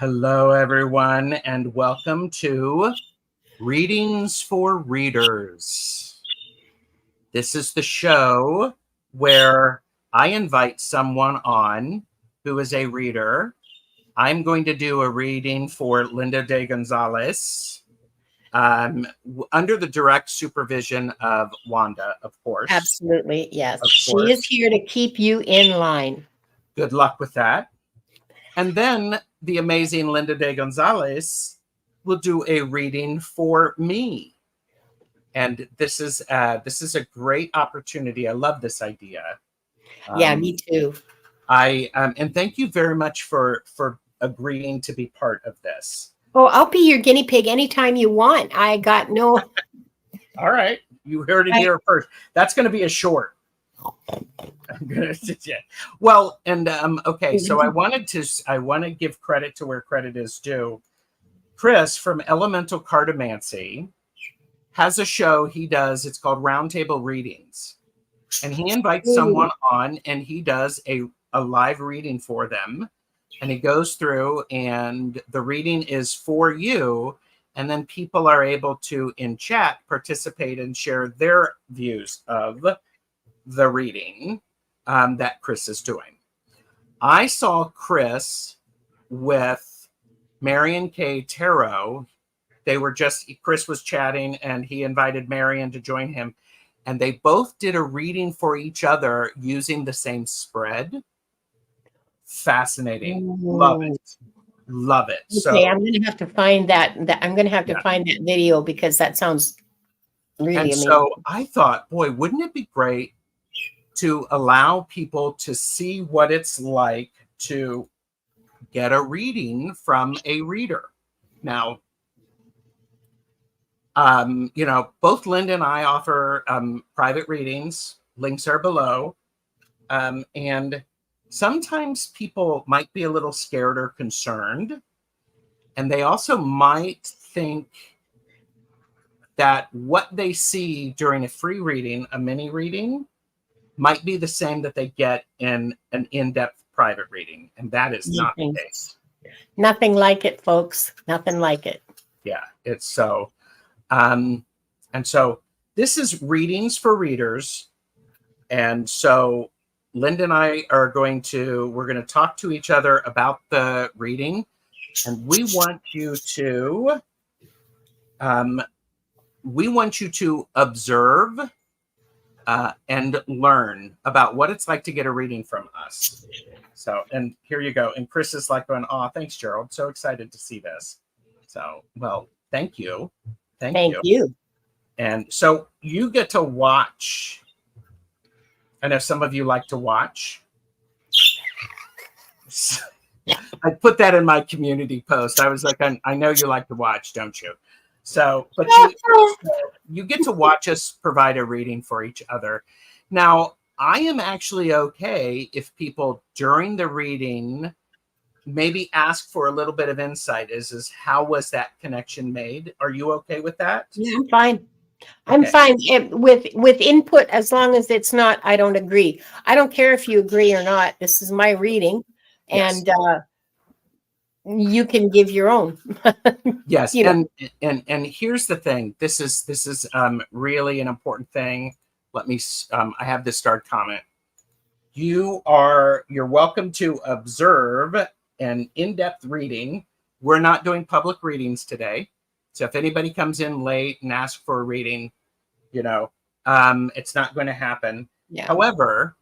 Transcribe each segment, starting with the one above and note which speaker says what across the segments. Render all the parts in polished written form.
Speaker 1: Hello, everyone, and welcome to Readings for Readers. This is the show where I invite someone on who is a reader. I'm going to do a reading for Linda de Gonzalez under the direct supervision of Wanda, of course.
Speaker 2: Absolutely, yes. She
Speaker 1: course.
Speaker 2: is here to keep you in line.
Speaker 1: Good luck with that. And then the amazing Linda de Gonzalez will do a reading for me. And this is a great opportunity. I love this idea.
Speaker 2: Yeah, me too.
Speaker 1: And thank you very much for agreeing to be part of this.
Speaker 2: Oh, I'll be your guinea pig anytime you want. I got no.
Speaker 1: All right, you heard it here first. That's going to be a short. Well, and okay, so I want to give credit to where credit is due. Chris from Elemental Cartomancy has a show he does. It's called Roundtable Readings, and he invites someone on, and he does a live reading for them, and he goes through, and the reading is for you, and then people are able to in chat participate and share their views of the reading that Chris is doing. I saw Chris with Marion K. Tarot. Chris was chatting and he invited Marion to join him. And they both did a reading for each other using the same spread. Fascinating.
Speaker 2: Ooh.
Speaker 1: Love it. Love it.
Speaker 2: Okay,
Speaker 1: so
Speaker 2: I'm going to have to find that. I'm going to have to find that video because that sounds really amazing.
Speaker 1: So I thought, boy, wouldn't it be great to allow people to see what it's like to get a reading from a reader. Now, both Linda and I offer private readings. Links are below. And sometimes people might be a little scared or concerned. And they also might think that what they see during a free reading, a mini reading, might be the same that they get in an in-depth private reading. And that is not the case.
Speaker 2: Nothing like it, folks. Nothing like it.
Speaker 1: Yeah, it's so. And so this is Readings for Readers. And so Linda and I we're going to talk to each other about the reading. And we want you to observe and learn about what it's like to get a reading from us. So, and here you go. And Chris is like going, "Oh, thanks, Gerald. So excited to see this." So, well, thank you. Thank you. And so you get to watch. I know some of you like to watch. I put that in my community post. I was like, I know you like to watch, don't you? So, but you get to watch us provide a reading for each other. Now, I am actually okay if people during the reading maybe ask for a little bit of insight. Is how was that connection made? Are you okay with that?
Speaker 2: Yeah, I'm fine. I'm fine with input as long as it's not, I don't agree. I don't care if you agree or not. This is my reading. And you can give your own.
Speaker 1: Yes. And here's the thing. This is really an important thing. Let me, I have this start comment. You're welcome to observe an in-depth reading. We're not doing public readings today. So if anybody comes in late and asks for a reading, it's not going to happen. Yeah. However,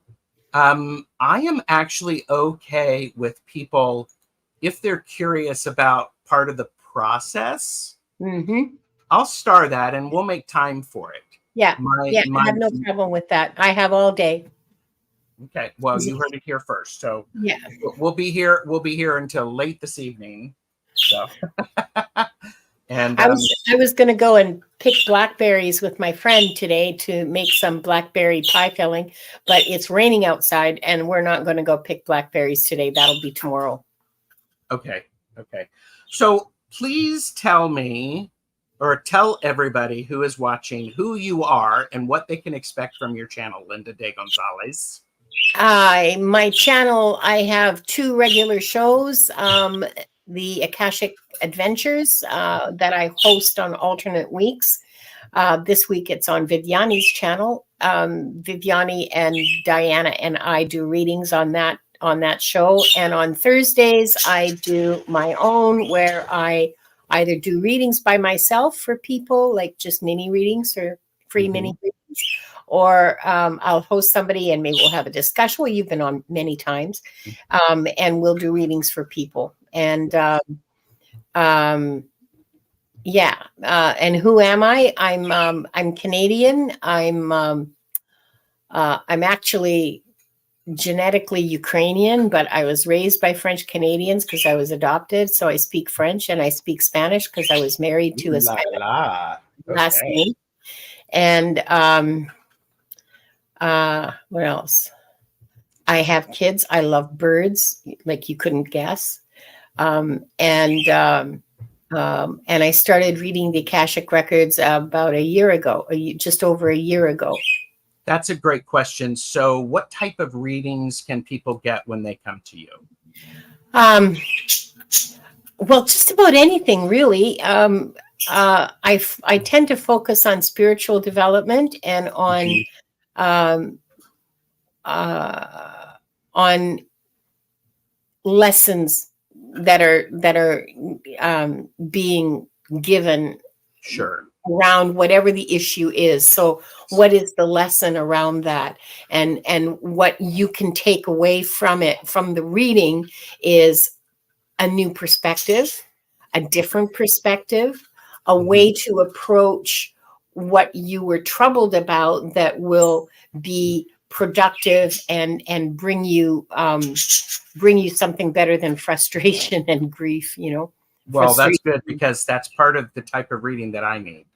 Speaker 1: I am actually okay with people, if they're curious about part of the process, I'll star that and we'll make time for it.
Speaker 2: Yeah. I have no problem with that. I have all day.
Speaker 1: Okay. Well, you heard it here first. So yeah, we'll be here until late this evening. So and
Speaker 2: I was going to go and pick blackberries with my friend today to make some blackberry pie filling, but it's raining outside and we're not going to go pick blackberries today. That'll be tomorrow.
Speaker 1: Okay. So please tell me, or tell everybody who is watching, who you are and what they can expect from your channel, Linda de Gonzalez.
Speaker 2: My channel, I have 2 regular shows. the Akashic Adventures that I host on alternate weeks. This week it's on Viviani's channel. Viviani and Diana and I do readings on that show. And on Thursdays, I do my own, where I either do readings by myself for people, like just mini readings or free mini readings, or I'll host somebody and maybe we'll have a discussion. Well, you've been on many times, and we'll do readings for people. And yeah. And who am I? I'm Canadian. I'm actually genetically Ukrainian, but I was raised by French Canadians because I was adopted. So I speak French and I speak Spanish because I was married to a Spanish last name. And what else? I have kids. I love birds, like you couldn't guess. And I started reading the Akashic records about a year ago, just over a year ago.
Speaker 1: That's a great question. So what type of readings can people get when they come to you?
Speaker 2: Well, just about anything, really. I tend to focus on spiritual development and on lessons that are being given around whatever the issue is. So what is the lesson around that, and what you can take away from it, from the reading, is a new perspective, a different perspective, a way to approach what you were troubled about that will be productive and bring you something better than frustration and grief, you know.
Speaker 1: Well, that's good, because that's part of the type of reading that I need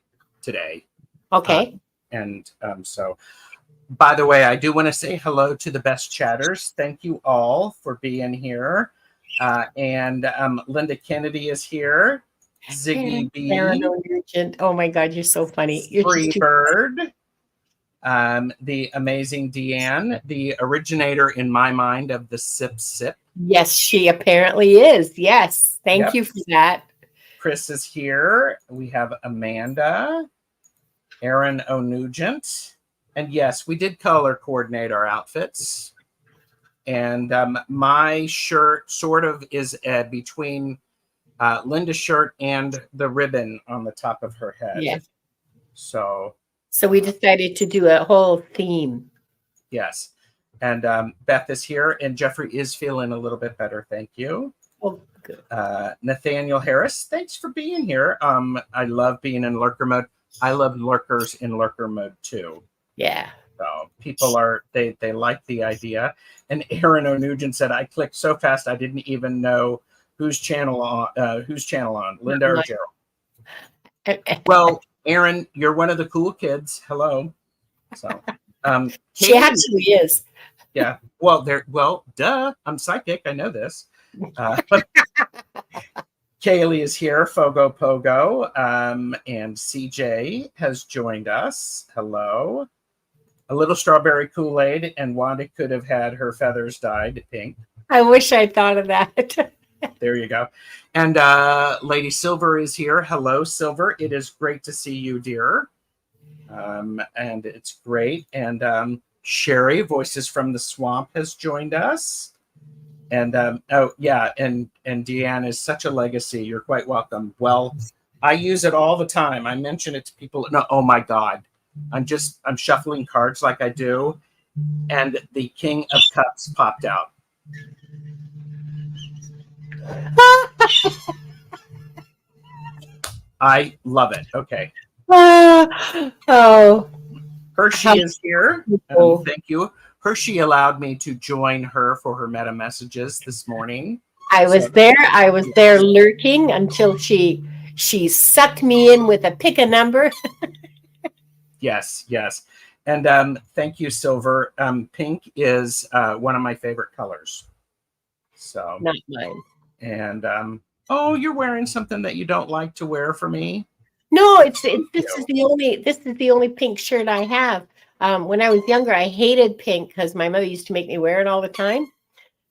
Speaker 1: today.
Speaker 2: Okay.
Speaker 1: So, by the way, I do want to say hello to the best chatters. Thank you all for being here. And Linda Kennedy is here. Ziggy B.
Speaker 2: Oh my God, you're so funny.
Speaker 1: Freebird. The amazing Deanne, the originator in my mind of the Sip Sip.
Speaker 2: Yes, she apparently is. Yes. Thank you for that.
Speaker 1: Chris is here. We have Amanda, Aaron O'Nugent. And yes, we did color coordinate our outfits. And my shirt sort of is between Linda's shirt and the ribbon on the top of her head.
Speaker 2: Yes.
Speaker 1: So
Speaker 2: we decided to do a whole theme.
Speaker 1: Yes. And Beth is here, and Jeffrey is feeling a little bit better. Thank you.
Speaker 2: Oh, good.
Speaker 1: Nathaniel Harris, thanks for being here. I love being in lurker mode. I love lurkers in lurker mode too.
Speaker 2: Yeah.
Speaker 1: So people they like the idea. And Aaron O'Nugent said, I clicked so fast I didn't even know whose channel on, Linda or Gerald. Well, Aaron, you're one of the cool kids. Hello. So
Speaker 2: she actually is.
Speaker 1: Yeah. Well, duh. I'm psychic. I know this. Kaylee is here. Fogo Pogo. And CJ has joined us. Hello. A little strawberry Kool-Aid, and Wanda could have had her feathers dyed pink.
Speaker 2: I wish I'd thought of that.
Speaker 1: There you go. And Lady Silver is here. Hello, Silver. It is great to see you, dear. And it's great. And Sherry, Voices from the Swamp, has joined us. And oh yeah, and Deanne is such a legacy. You're quite welcome. Well, I use it all the time. I mention it to people. No, oh my God. I'm shuffling cards like I do, and the King of Cups popped out. I love it. Okay.
Speaker 2: Oh.
Speaker 1: Hershey is here. Thank you. Hershey allowed me to join her for her meta messages this morning.
Speaker 2: I was there lurking until she sucked me in with a pick a number.
Speaker 1: Yes. And thank you, Silver. Pink is one of my favorite colors. So
Speaker 2: not mine.
Speaker 1: And oh, you're wearing something that you don't like to wear for me?
Speaker 2: No, this is the only pink shirt I have. When I was younger, I hated pink because my mother used to make me wear it all the time,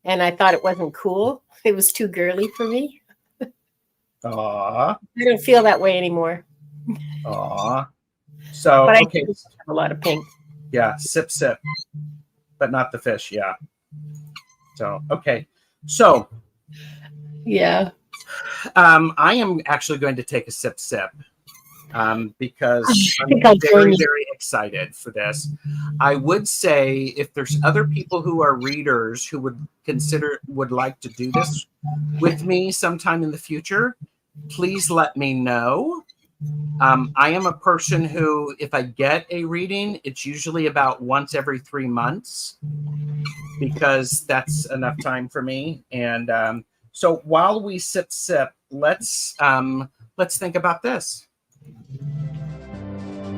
Speaker 2: and I thought it wasn't cool. It was too girly for me.
Speaker 1: Aw.
Speaker 2: I don't feel that way anymore.
Speaker 1: Aw. So,
Speaker 2: But I
Speaker 1: okay.
Speaker 2: do have a lot of pink.
Speaker 1: Yeah, sip, sip, but not the fish. Yeah. So, okay. So,
Speaker 2: Yeah.
Speaker 1: I am actually going to take a sip, sip. Because
Speaker 2: I
Speaker 1: I'm
Speaker 2: think I'll join
Speaker 1: very,
Speaker 2: you.
Speaker 1: very excited for this. I would say if there's other people who are readers who would like to do this with me sometime in the future, please let me know. I am a person who, if I get a reading, it's usually about once every 3 months because that's enough time for me. And so while we sip, let's think about this.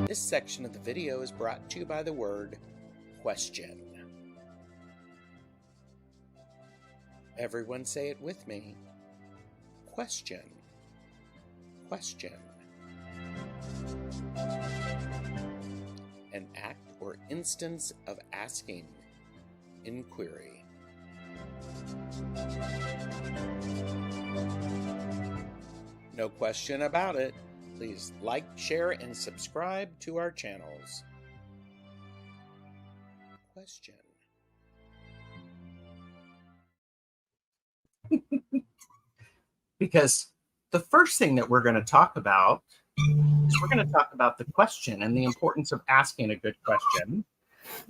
Speaker 1: This section of the video is brought to you by the word question. Everyone say it with me. Question. Question. An act or instance of asking. Inquiry. No question about it. Please like, share, and subscribe to our channels. Question. Because the first thing that we're going to talk about is we're going to talk about the question and the importance of asking a good question.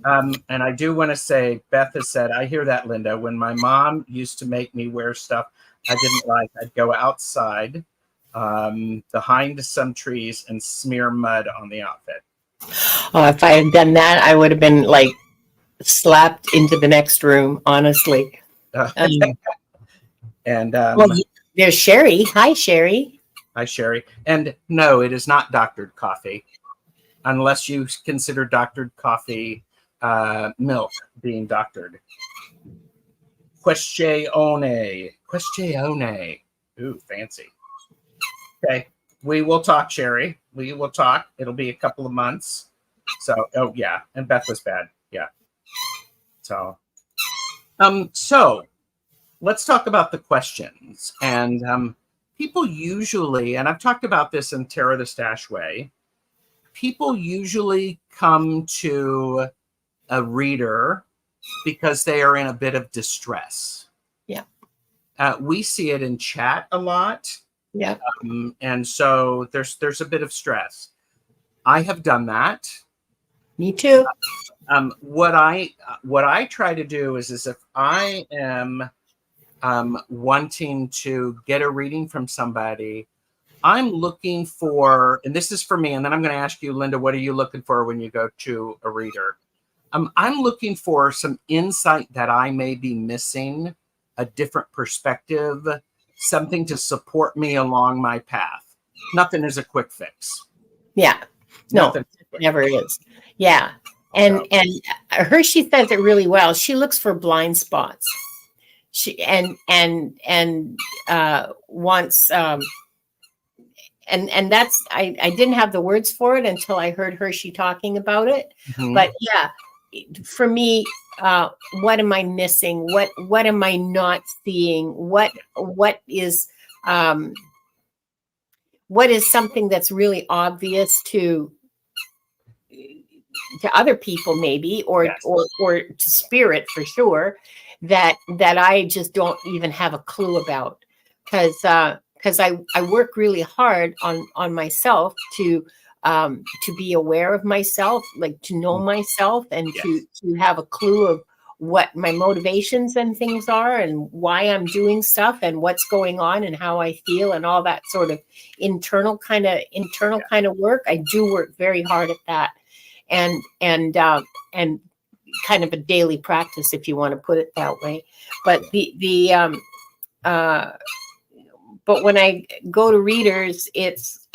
Speaker 1: And I do want to say, Beth has said, I hear that, Linda. When my mom used to make me wear stuff I didn't like, I'd go outside behind some trees and smear mud on the outfit.
Speaker 2: Oh, if I had done that, I would have been like slapped into the next room, honestly.
Speaker 1: And
Speaker 2: well, there's Sherry. Hi, Sherry.
Speaker 1: Hi, Sherry. And no, it is not doctored coffee, unless you consider doctored coffee milk being doctored. Questione. Questione. Ooh, fancy. Okay. We will talk, Sherry. We will talk. It'll be a couple of months. So, oh yeah. And Beth was bad. Yeah. So let's talk about the questions. And people usually, and I've talked about this in Tarot the Stash way, people usually come to a reader because they are in a bit of distress.
Speaker 2: Yeah.
Speaker 1: We see it in chat a lot.
Speaker 2: Yeah.
Speaker 1: And so there's a bit of stress. I have done that.
Speaker 2: Me too.
Speaker 1: What I try to do is if I am wanting to get a reading from somebody, I'm looking for, and this is for me, and then I'm going to ask you, Linda, what are you looking for when you go to a reader? I'm looking for some insight that I may be missing, a different perspective, something to support me along my path. Nothing is a quick fix.
Speaker 2: Yeah. No, never is. Yeah. And Hershey says it really well. She looks for blind spots. She wants and that's I didn't have the words for it until I heard Hershey talking about it. Mm-hmm. But yeah, for me, what am I missing? What am I not seeing? What is something that's really obvious to other people, maybe, or yes, or to spirit for sure, that I just don't even have a clue about, because I work really hard on myself to be aware of myself, like to know myself, and yes, to have a clue of what my motivations and things are, and why I'm doing stuff, and what's going on, and how I feel, and all that sort of internal kind of work. I do work very hard at that. And kind of a daily practice, if you want to put it that way. But but when I go to readers, it's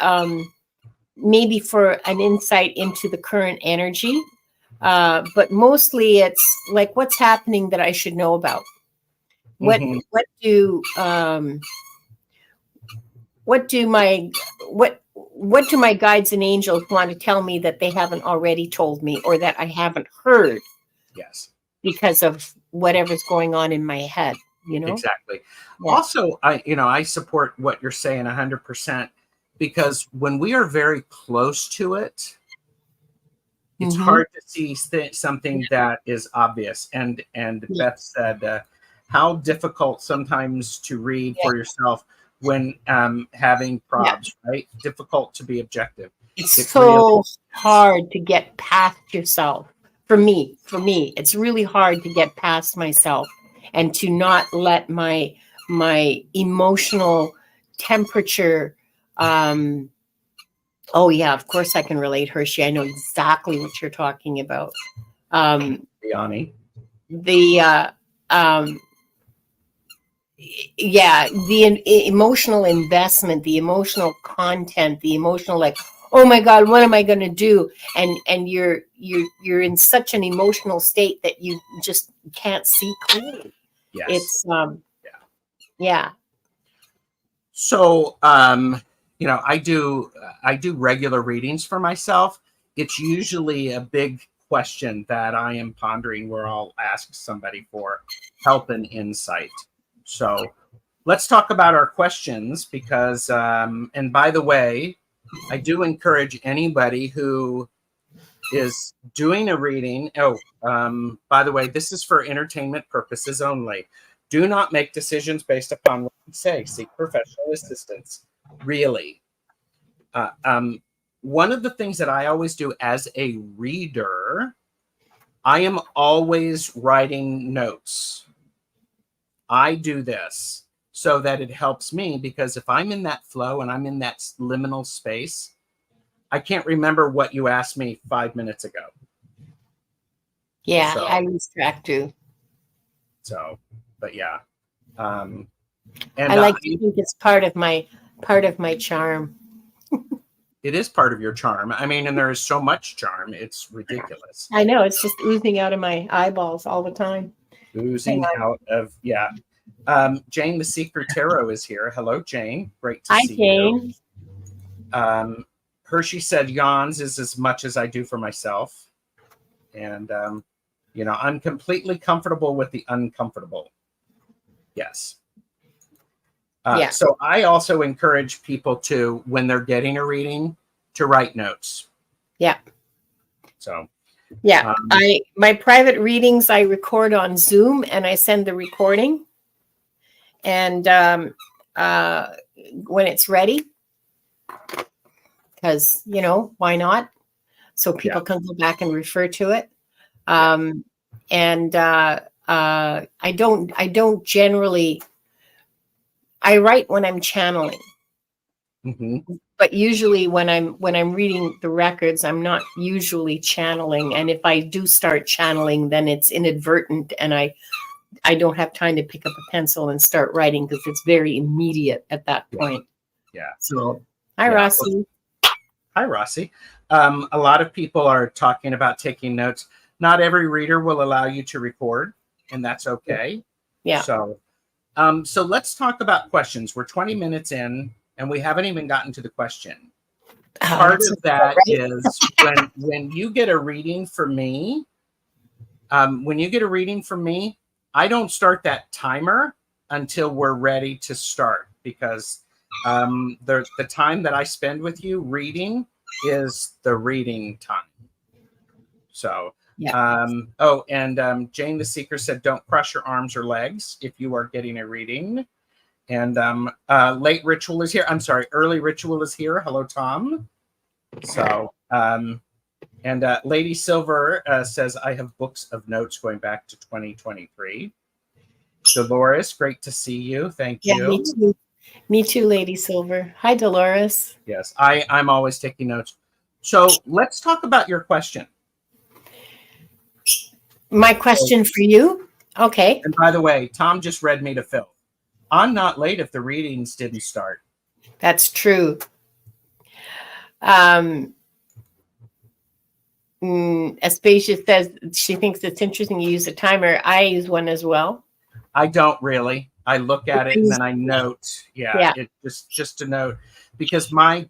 Speaker 2: maybe for an insight into the current energy. But mostly it's like, what's happening that I should know about? What do my guides and angels want to tell me that they haven't already told me, or that I haven't heard?
Speaker 1: Yes.
Speaker 2: Because of whatever's going on in my head. you know?
Speaker 1: Exactly.
Speaker 2: Yeah.
Speaker 1: Also, I support what you're saying 100%, because when we are very close to it, it's hard to see something that is obvious. And
Speaker 2: Yeah.
Speaker 1: Beth said, how difficult sometimes to read
Speaker 2: Yeah.
Speaker 1: for yourself when having
Speaker 2: Yeah.
Speaker 1: probs, right? Difficult to be objective.
Speaker 2: It's
Speaker 1: It really
Speaker 2: so
Speaker 1: is.
Speaker 2: hard to get past yourself. For me, it's really hard to get past myself and to not let my emotional temperature. Oh yeah, of course I can relate, Hershey. I know exactly what you're talking about.
Speaker 1: Yanni.
Speaker 2: The yeah, the emotional investment, the emotional content, the emotional, like, oh my god, what am I going to do? And you're in such an emotional state that you just can't see clearly.
Speaker 1: Yes.
Speaker 2: It's
Speaker 1: Yeah.
Speaker 2: yeah.
Speaker 1: So I do regular readings for myself. It's usually a big question that I am pondering where I'll ask somebody for help and insight. So let's talk about our questions, because and by the way, I do encourage anybody who is doing a reading. By the way, this is for entertainment purposes only. Do not make decisions based upon what we say. Seek professional assistance. Really. One of the things that I always do as a reader, I am always writing notes. I do this so that it helps me, because if I'm in that flow and I'm in that liminal space, I can't remember what you asked me 5 minutes ago.
Speaker 2: Yeah,
Speaker 1: So,
Speaker 2: I lose track too.
Speaker 1: So, but yeah. And
Speaker 2: I like to think it's part of my charm.
Speaker 1: it is part of your charm. I mean, and there is so much charm. It's ridiculous.
Speaker 2: I know, it's just oozing out of my eyeballs all the time.
Speaker 1: Oozing out of, yeah. Jane the Secret Tarot is here. Hello, Jane. Great to see
Speaker 2: Jane.
Speaker 1: you. Hershey said yawns is as much as I do for myself. And, I'm completely comfortable with the uncomfortable. Yes.
Speaker 2: Yeah.
Speaker 1: So I also encourage people to, when they're getting a reading, to write notes.
Speaker 2: Yeah.
Speaker 1: So.
Speaker 2: Yeah. My private readings, I record on Zoom and I send the recording. And when it's ready, because, why not? So people can go back and refer to it. And I don't generally, I write when I'm channeling. But usually when I'm reading the records, I'm not usually channeling. And if I do start channeling, then it's inadvertent, and I don't have time to pick up a pencil and start writing, because it's very immediate at that point.
Speaker 1: Yeah.
Speaker 2: So, hi, Rossi.
Speaker 1: Hi, Rossi. A lot of people are talking about taking notes. Not every reader will allow you to record, and that's okay.
Speaker 2: Yeah.
Speaker 1: So let's talk about questions. We're 20 minutes in, and we haven't even gotten to the question. Part of that is when you get a reading from me, I don't start that timer until we're ready to start, because the time that I spend with you reading is the reading time. So, Jane the Seeker said, don't cross your arms or legs if you are getting a reading. And late ritual is here. I'm sorry, early ritual is here. Hello, Tom. So, and Lady Silver says, I have books of notes going back to 2023. Dolores, great to see you. Thank you.
Speaker 2: Me too. Me too, Lady Silver. Hi, Dolores.
Speaker 1: Yes, I'm always taking notes. So let's talk about your question.
Speaker 2: My question for you? Okay.
Speaker 1: And by the way, Tom just read me to filth. I'm not late if the readings didn't start.
Speaker 2: That's true. Aspasia says she thinks it's interesting you use a timer. I use one as well.
Speaker 1: I don't really. I look at it and then I note. Yeah. It just a note, because my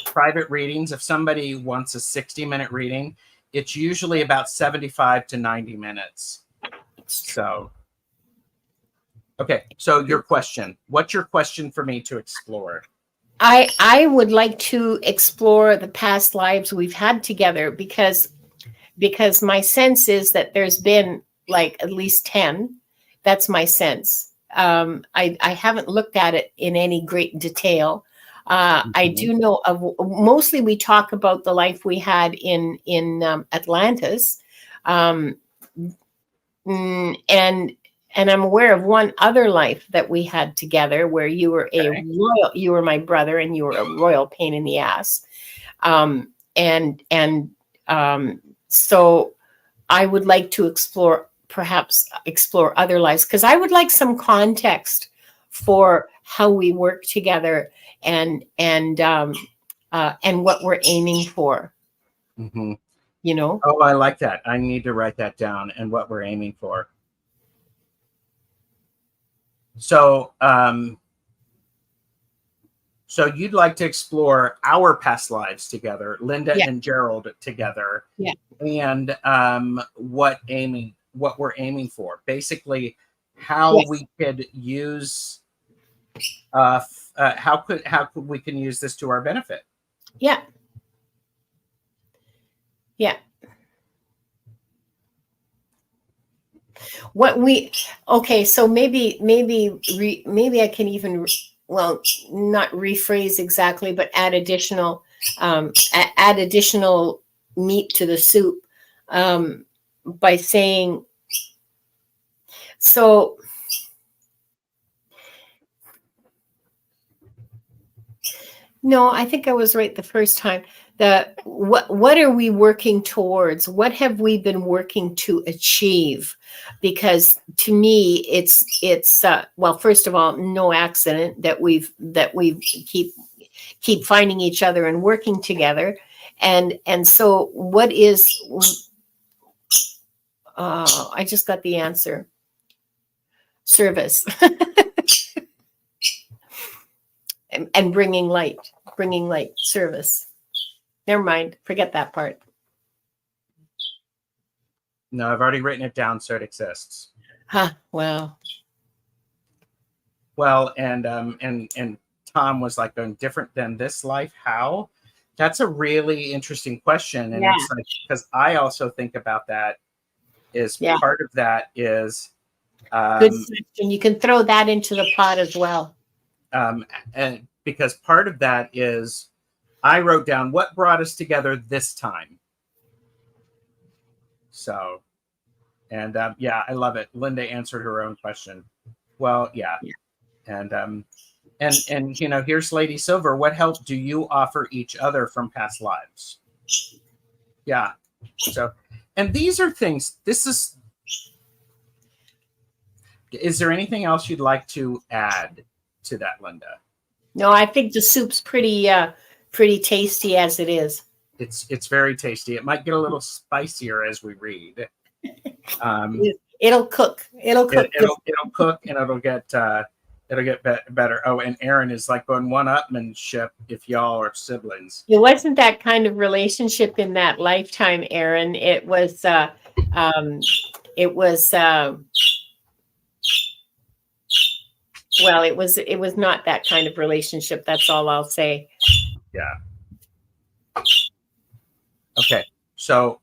Speaker 1: private readings, if somebody wants a 60-minute reading, it's usually about 75 to 90 minutes. So Okay, so your question. What's your question for me to explore?
Speaker 2: I would like to explore the past lives we've had together, because my sense is that there's been like at least 10. That's my sense. I haven't looked at it in any great detail. I do know of, mostly we talk about the life we had in Atlantis, um, and I'm aware of one other life that we had together where you were you were my brother, and you were a royal pain in the ass. So I would like to perhaps explore other lives, because I would like some context for how we work together, and what we're aiming for.
Speaker 1: Mm-hmm.
Speaker 2: You know?
Speaker 1: Oh, I like that. I need to write that down, and what we're aiming for. So, so you'd like to explore our past lives together, Linda and Gerald together, and what we're aiming for. Basically, how we could use, how could we can use this to our benefit.
Speaker 2: Yeah. Yeah. So maybe I can even, well, not rephrase exactly, but add additional meat to the soup, by saying, so no, I think I was right the first time. What are we working towards? What have we been working to achieve? Because to me, it's well, first of all, no accident that we keep finding each other and working together, and so what is? I just got the answer. Service. and bringing light, service. Never mind, forget that part.
Speaker 1: No, I've already written it down, so it exists.
Speaker 2: Well,
Speaker 1: and Tom was like, going, different than this life, how? That's a really interesting question, and it's like, because I also think about that, is part of that is
Speaker 2: good question. You can throw that into the pot as well.
Speaker 1: And because part of that is, I wrote down what brought us together this time. So, and I love it. Linda answered her own question. Well, and you know, here's Lady Silver. What help do you offer each other from past lives? Yeah. So, and these are things. Is there anything else you'd like to add to that, Linda?
Speaker 2: No, I think the soup's pretty tasty as it is.
Speaker 1: It's very tasty. It might get a little spicier as we read.
Speaker 2: It'll cook. It'll cook,
Speaker 1: and it'll get better. Oh, and Aaron is like going one-upmanship if y'all are siblings.
Speaker 2: It wasn't that kind of relationship in that lifetime, Aaron. It was well, it was not that kind of relationship. That's all I'll say.
Speaker 1: Yeah. Okay. So,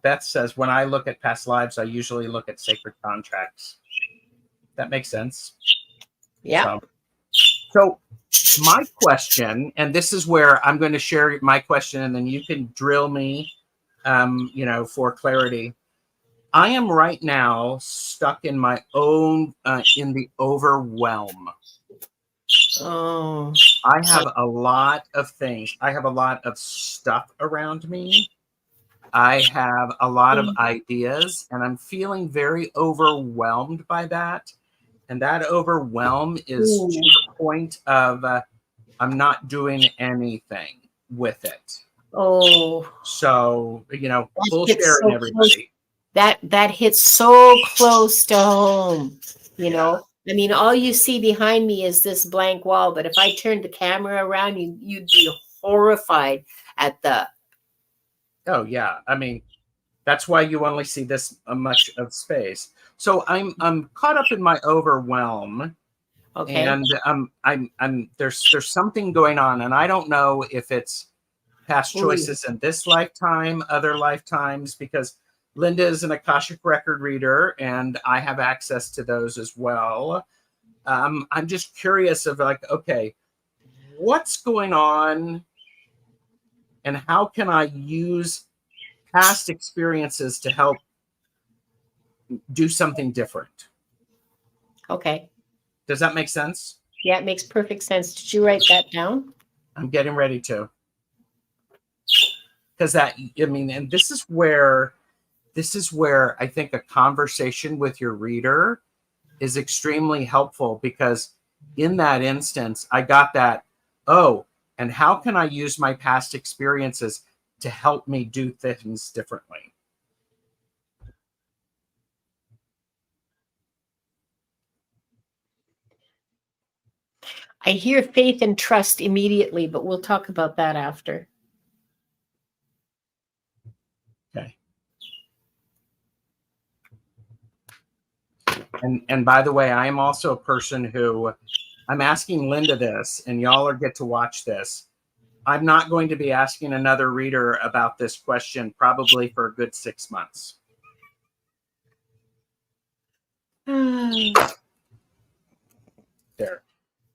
Speaker 1: Beth says, when I look at past lives, I usually look at sacred contracts. That makes sense.
Speaker 2: Yeah.
Speaker 1: So my question, and this is where I'm going to share my question, and then you can drill me, you know, for clarity. I am right now stuck in my own, in the overwhelm.
Speaker 2: Oh.
Speaker 1: I have a lot of things. I have a lot of stuff around me. I have a lot of ideas, and I'm feeling very overwhelmed by that. And that overwhelm is to the point of I'm not doing anything with it.
Speaker 2: Oh.
Speaker 1: So, you know, full share in everybody.
Speaker 2: That hits so close to home, you know. I mean, all you see behind me is this blank wall, but if I turned the camera around, you'd be horrified at the.
Speaker 1: Oh yeah, I mean, That's why you only see this much of space. So I'm caught up in my overwhelm,
Speaker 2: Okay.
Speaker 1: and I'm there's something going on, and I don't know if it's past choices in this lifetime, other lifetimes, because Linda is an Akashic record reader, and I have access to those as well. I'm just curious of like, okay, what's going on, and how can I use past experiences to help do something different?
Speaker 2: Okay.
Speaker 1: Does that make sense?
Speaker 2: Yeah, it makes perfect sense. Did you write that down?
Speaker 1: I'm getting ready to. Because that, I mean, and this is where I think a conversation with your reader is extremely helpful, because in that instance, I got that, oh, and how can I use my past experiences to help me do things differently?
Speaker 2: I hear faith and trust immediately, but we'll talk about that after.
Speaker 1: Okay. And by the way, I am also a person who, I'm asking Linda this, and y'all are get to watch this. I'm not going to be asking another reader about this question probably for a good 6 months. There.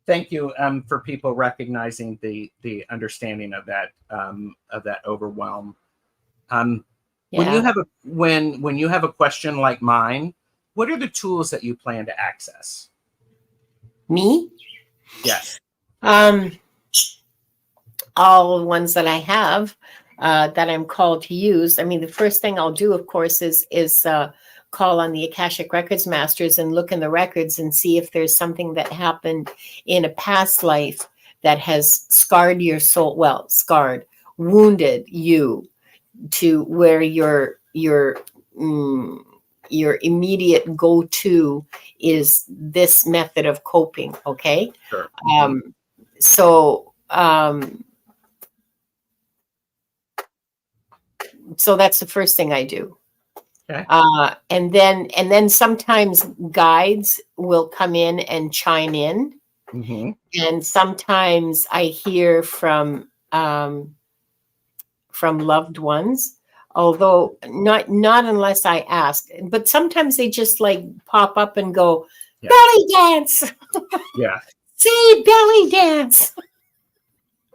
Speaker 1: Thank you for people recognizing the understanding of that overwhelm. When you have a when you have a question like mine, what are the tools that you plan to access?
Speaker 2: Me?
Speaker 1: Yes.
Speaker 2: All the ones that I have that I'm called to use. I mean, the first thing I'll do, of course, is call on the Akashic Records Masters and look in the records and see if there's something that happened in a past life that has scarred your soul. Well, scarred, wounded you to where your immediate go-to is this method of coping. Okay.
Speaker 1: Sure.
Speaker 2: So that's the first thing I do.
Speaker 1: Okay.
Speaker 2: And then sometimes guides will come in and chime in.
Speaker 1: Mm-hmm.
Speaker 2: And sometimes I hear from loved ones, although not unless I ask. But sometimes they just like pop up and go,
Speaker 1: Yeah.
Speaker 2: belly dance.
Speaker 1: Yeah.
Speaker 2: Say belly dance.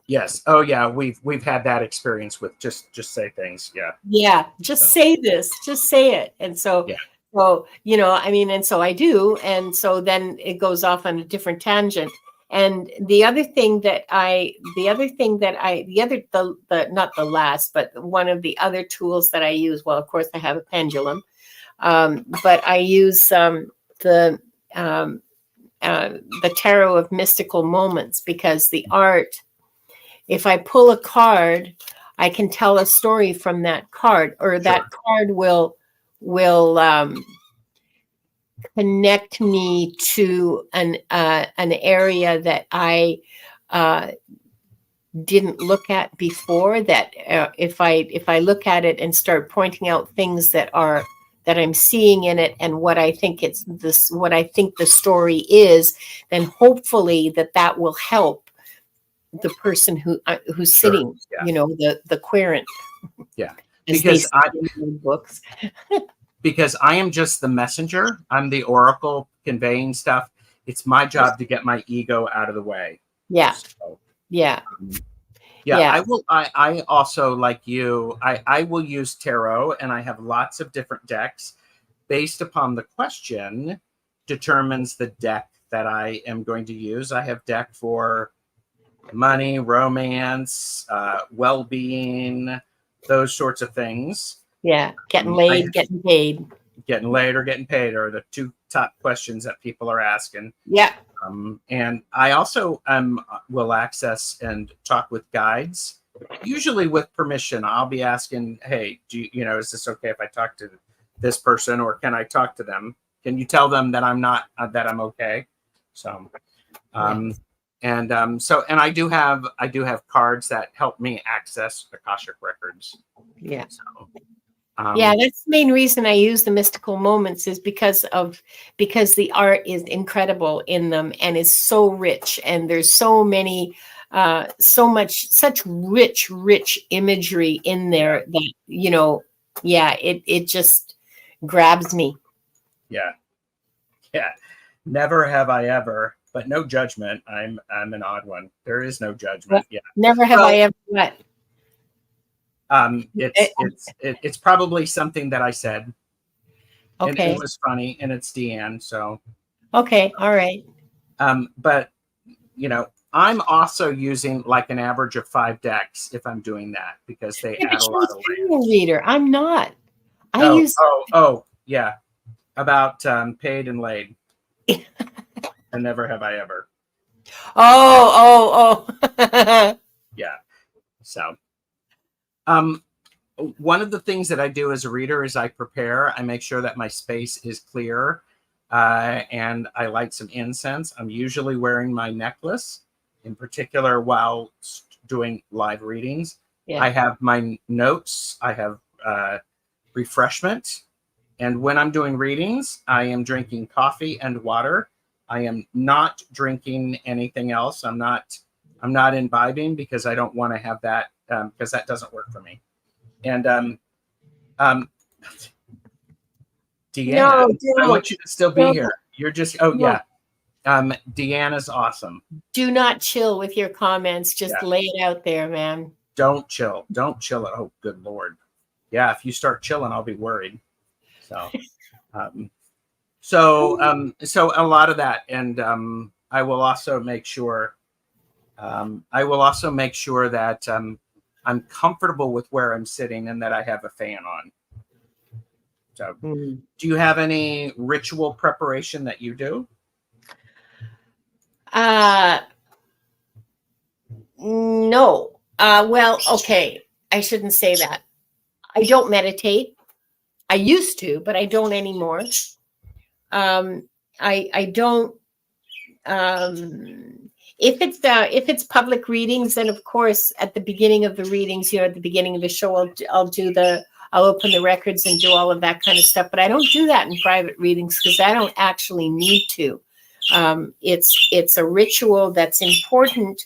Speaker 1: Yes. Oh yeah. We've had that experience with just say things. Yeah.
Speaker 2: Yeah. Just say this. Just say it. And so,
Speaker 1: yeah.
Speaker 2: So, I mean, and so I do. And so then it goes off on a different tangent. And not the last, but one of the other tools that I use, well, of course I have a pendulum, but I use the Tarot of Mystical Moments, because the art, if I pull a card, I can tell a story from that card, or that card will connect me to an area that I didn't look at before. That if I look at it and start pointing out things that I'm seeing in it, and what I think the story is, then hopefully that will help the person who's sitting, the querent.
Speaker 1: Yeah.
Speaker 2: Because books.
Speaker 1: Because I am just the messenger. I'm the oracle conveying stuff. It's my job to get my ego out of the way.
Speaker 2: Yeah.
Speaker 1: So,
Speaker 2: yeah.
Speaker 1: I will. I also, like you, I will use tarot, and I have lots of different decks. Based upon the question determines the deck that I am going to use. I have deck for money, romance, well-being, those sorts of things.
Speaker 2: Yeah, getting laid, getting paid.
Speaker 1: Getting laid or getting paid are the two top questions that people are asking.
Speaker 2: Yeah.
Speaker 1: And I also will access and talk with guides, usually with permission. I'll be asking, hey, is this okay if I talk to this person, or can I talk to them? Can you tell them that I'm not, that I'm okay? So, and I do have cards that help me access Akashic records.
Speaker 2: Yeah.
Speaker 1: So,
Speaker 2: Yeah, that's the main reason I use the mystical moments is because the art is incredible in them and is so rich, and there's so many such rich imagery in there that it just grabs me.
Speaker 1: Yeah. Never have I ever, but no judgment. I'm an odd one. There is no judgment. Yeah.
Speaker 2: Never have I ever what?
Speaker 1: It's probably something that I said.
Speaker 2: Okay.
Speaker 1: And it was funny, and it's Deanne. So.
Speaker 2: Okay. All right.
Speaker 1: But I'm also using like an average of 5 decks if I'm doing that, because they add a lot of layers.
Speaker 2: Reader. I'm not.
Speaker 1: Yeah. About paid and laid. And never have I ever.
Speaker 2: Oh.
Speaker 1: Yeah. So, one of the things that I do as a reader is I prepare. I make sure that my space is clear, and I light some incense. I'm usually wearing my necklace, in particular while doing live readings. Yeah. I have my notes. I have refreshment. And when I'm doing readings, I am drinking coffee and water. I am not drinking anything else. I'm not imbibing, because I don't want to have that, because that doesn't work for me. And Deanne, I want you to still be here. You're just yeah. Deanne is awesome.
Speaker 2: Do not chill with your comments. Just lay it out there, man.
Speaker 1: Don't chill. Oh, good Lord. Yeah, if you start chilling, I'll be worried. So, so a lot of that, and I will also make sure that I'm comfortable with where I'm sitting and that I have a fan on. So, do you have any ritual preparation that you do?
Speaker 2: No. Well, okay. I shouldn't say that. I don't meditate. I used to, but I don't anymore. I don't. If it's public readings, then of course at the beginning of the readings, at the beginning of the show, I'll open the records and do all of that kind of stuff. But I don't do that in private readings because I don't actually need to. It's a ritual that's important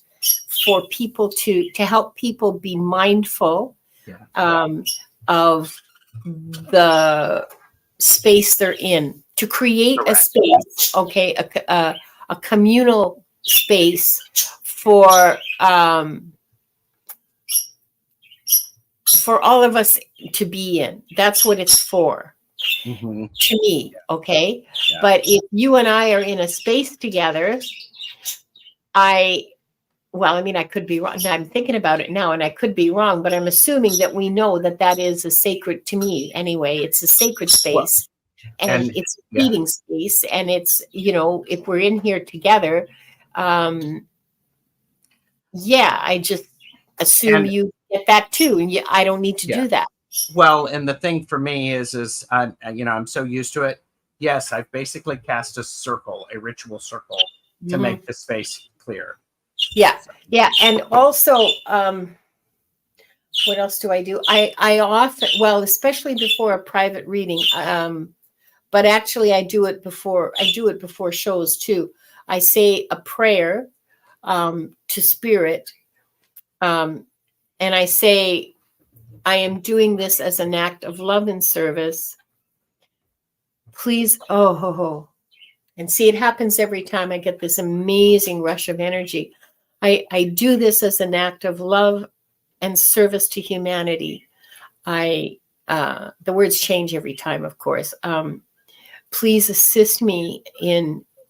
Speaker 2: for people to help people be mindful of the space they're in, to create a space, a communal space for all of us to be in. That's what it's for, to me, okay? Yeah. But if you and I are in a space together, I could be wrong. I'm thinking about it now, and I could be wrong, but I'm assuming that we know that is a sacred, to me anyway, it's a sacred space. And it's a feeding space, and it's, if we're in here together, I just assume you get that too, and I don't need to do that.
Speaker 1: Well, and the thing for me is I'm so used to it. Yes, I've basically cast a ritual circle to make the space clear.
Speaker 2: Yeah, and also, what else do I do? I often, especially before a private reading, but actually I do it before shows too. I say a prayer to spirit, and I say, I am doing this as an act of love and service. Please, and see, it happens every time I get this amazing rush of energy. I do this as an act of love and service to humanity. The words change every time, of course. Please assist me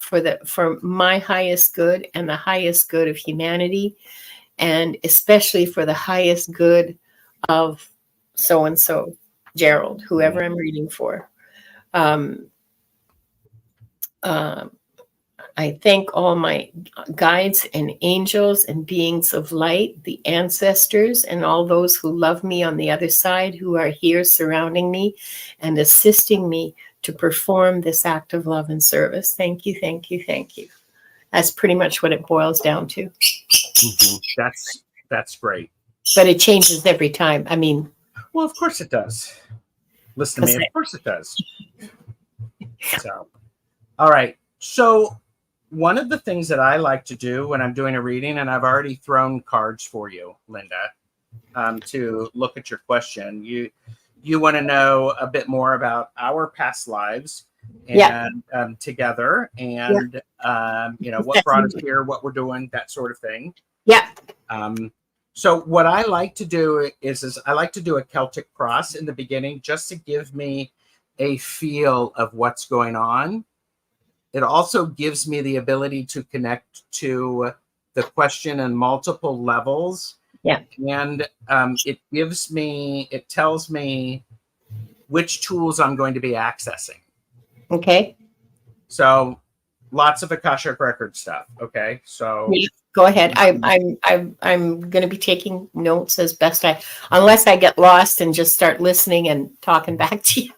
Speaker 2: for my highest good and the highest good of humanity, and especially for the highest good of so-and-so, Gerald, whoever I'm reading for. I thank all my guides and angels and beings of light, the ancestors, and all those who love me on the other side, who are here surrounding me and assisting me to perform this act of love and service. Thank you, thank you, thank you. That's pretty much what it boils down to.
Speaker 1: That's great.
Speaker 2: But it changes every time. Well,
Speaker 1: of course it does. Listen to me. Of course it does. So, all right. So one of the things that I like to do when I'm doing a reading, and I've already thrown cards for you, Linda, to look at your question. You want to know a bit more about our past lives and together, and what brought us here, what we're doing, that sort of thing.
Speaker 2: Yeah.
Speaker 1: So what I like to do is I like to do a Celtic cross in the beginning, just to give me a feel of what's going on. It also gives me the ability to connect to the question on multiple levels.
Speaker 2: Yeah.
Speaker 1: And it tells me which tools I'm going to be accessing.
Speaker 2: Okay.
Speaker 1: So lots of Akashic record stuff. Okay. So
Speaker 2: go ahead. I'm going to be taking notes as best unless I get lost and just start listening and talking back to you.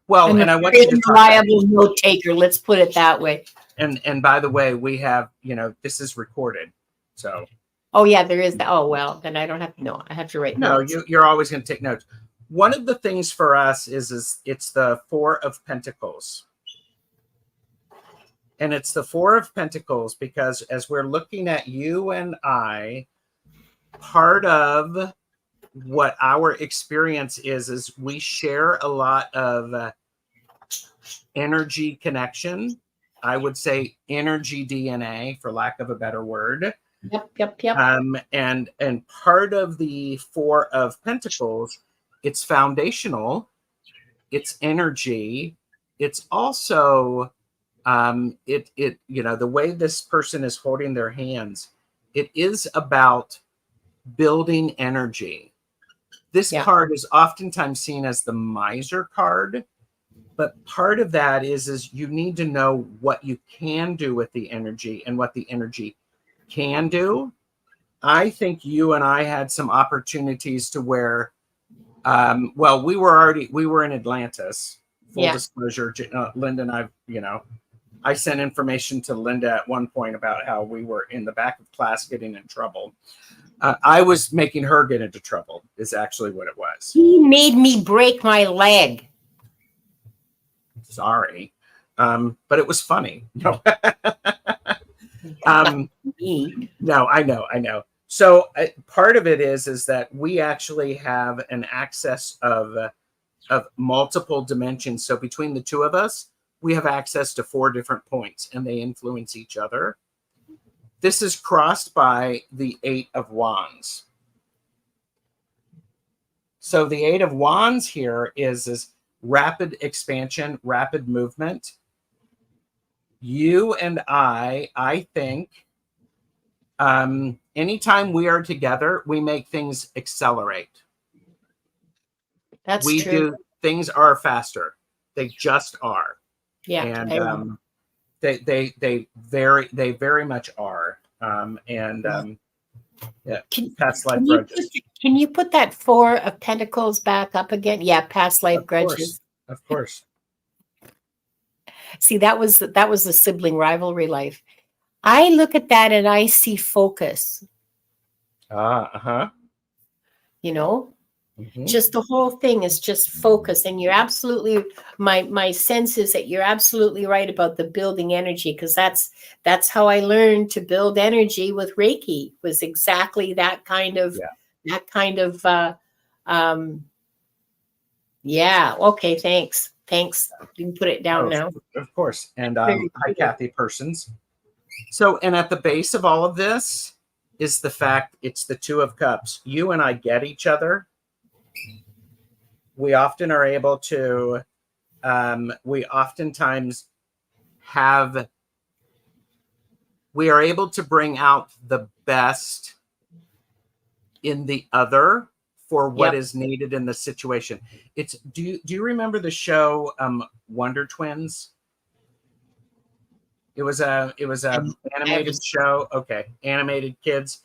Speaker 1: Well, and I want you to talk
Speaker 2: reliable note taker. Let's put it that way.
Speaker 1: And by the way, we have, this is recorded. So.
Speaker 2: Oh yeah, there is. Oh well, then I don't have to know. I have to write notes.
Speaker 1: No, you're always going to take notes. One of the things for us is it's the Four of Pentacles. And it's the Four of Pentacles because as we're looking at you and I, part of what our experience is we share a lot of energy connection. I would say energy DNA, for lack of a better word.
Speaker 2: Yep.
Speaker 1: And part of the Four of Pentacles, it's foundational, it's energy, it's also the way this person is holding their hands, it is about building energy. This card is oftentimes seen as the miser card, but part of that is you need to know what you can do with the energy and what the energy can do. I think you and I had some opportunities to where, we were in Atlantis. Full disclosure, Linda and I sent information to Linda at one point about how we were in the back of class getting in trouble. I was making her get into trouble is actually what it was.
Speaker 2: He made me break my leg.
Speaker 1: Sorry. But it was funny. No. No, I know. So part of it is that we actually have an access of multiple dimensions. So between the two of us, we have access to 4 different points and they influence each other. This is crossed by the 8 of Wands. So the 8 of Wands here is rapid expansion, rapid movement. You and I think, anytime we are together, we make things accelerate.
Speaker 2: That's true.
Speaker 1: Things are faster. They just are.
Speaker 2: Yeah.
Speaker 1: And they very much are. Past life grudges.
Speaker 2: Can you put that 4 of Pentacles back up again? Yeah, past life grudges.
Speaker 1: Of course.
Speaker 2: See, that was the sibling rivalry life. I look at that and I see focus. Just the whole thing is just focus. And you're absolutely, my sense is that you're absolutely right about the building energy, because that's how I learned to build energy with Reiki, was exactly that kind of, okay, thanks. You can put it down now.
Speaker 1: Of course. And hi, Kathy Persons. So, and at the base of all of this is the fact it's the 2 of Cups. You and I get each other. We often are able to, we are able to bring out the best in the other for what is needed in the situation. Do you remember the show Wonder Twins? It was a animated show. Okay, animated kids,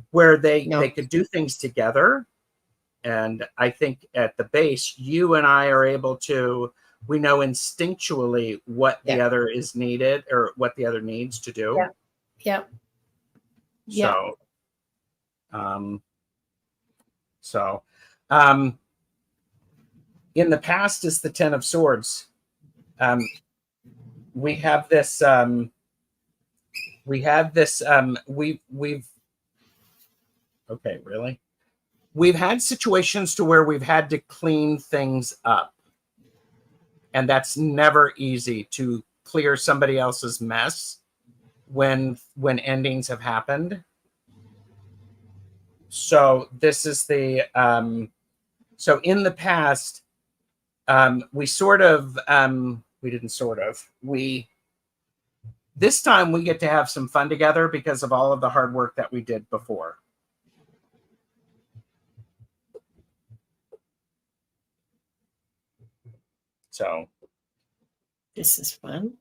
Speaker 1: where they could do things together. And I think at the base, you and I are able to, we know instinctually what the other is needed or what the other needs to do. In the past is the Ten of Swords. We have this. We've. Okay, really. We've had situations to where we've had to clean things up, and that's never easy to clear somebody else's mess when endings have happened. So this is the so in the past, we sort of we didn't sort of we this time we get to have some fun together because of all of the hard work that we did before. So
Speaker 2: This is fun.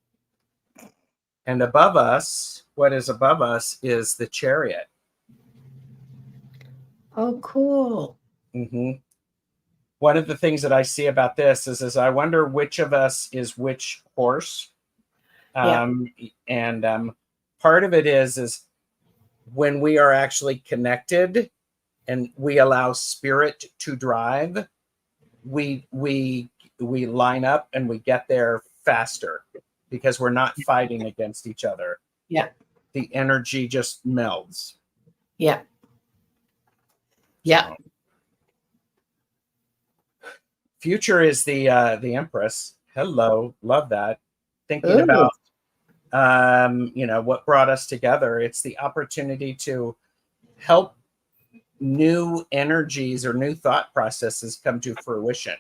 Speaker 1: And above us, what is above us is the Chariot.
Speaker 2: Oh, cool.
Speaker 1: Mm-hmm. One of the things that I see about this is I wonder which of us is which horse. And part of it is when we are actually connected and we allow spirit to drive, we line up and we get there faster because we're not fighting against each other.
Speaker 2: Yeah.
Speaker 1: The energy just melds.
Speaker 2: Yeah. Yeah.
Speaker 1: So, future is the Empress. Hello, love that. Thinking about what brought us together. It's the opportunity to help new energies or new thought processes come to fruition.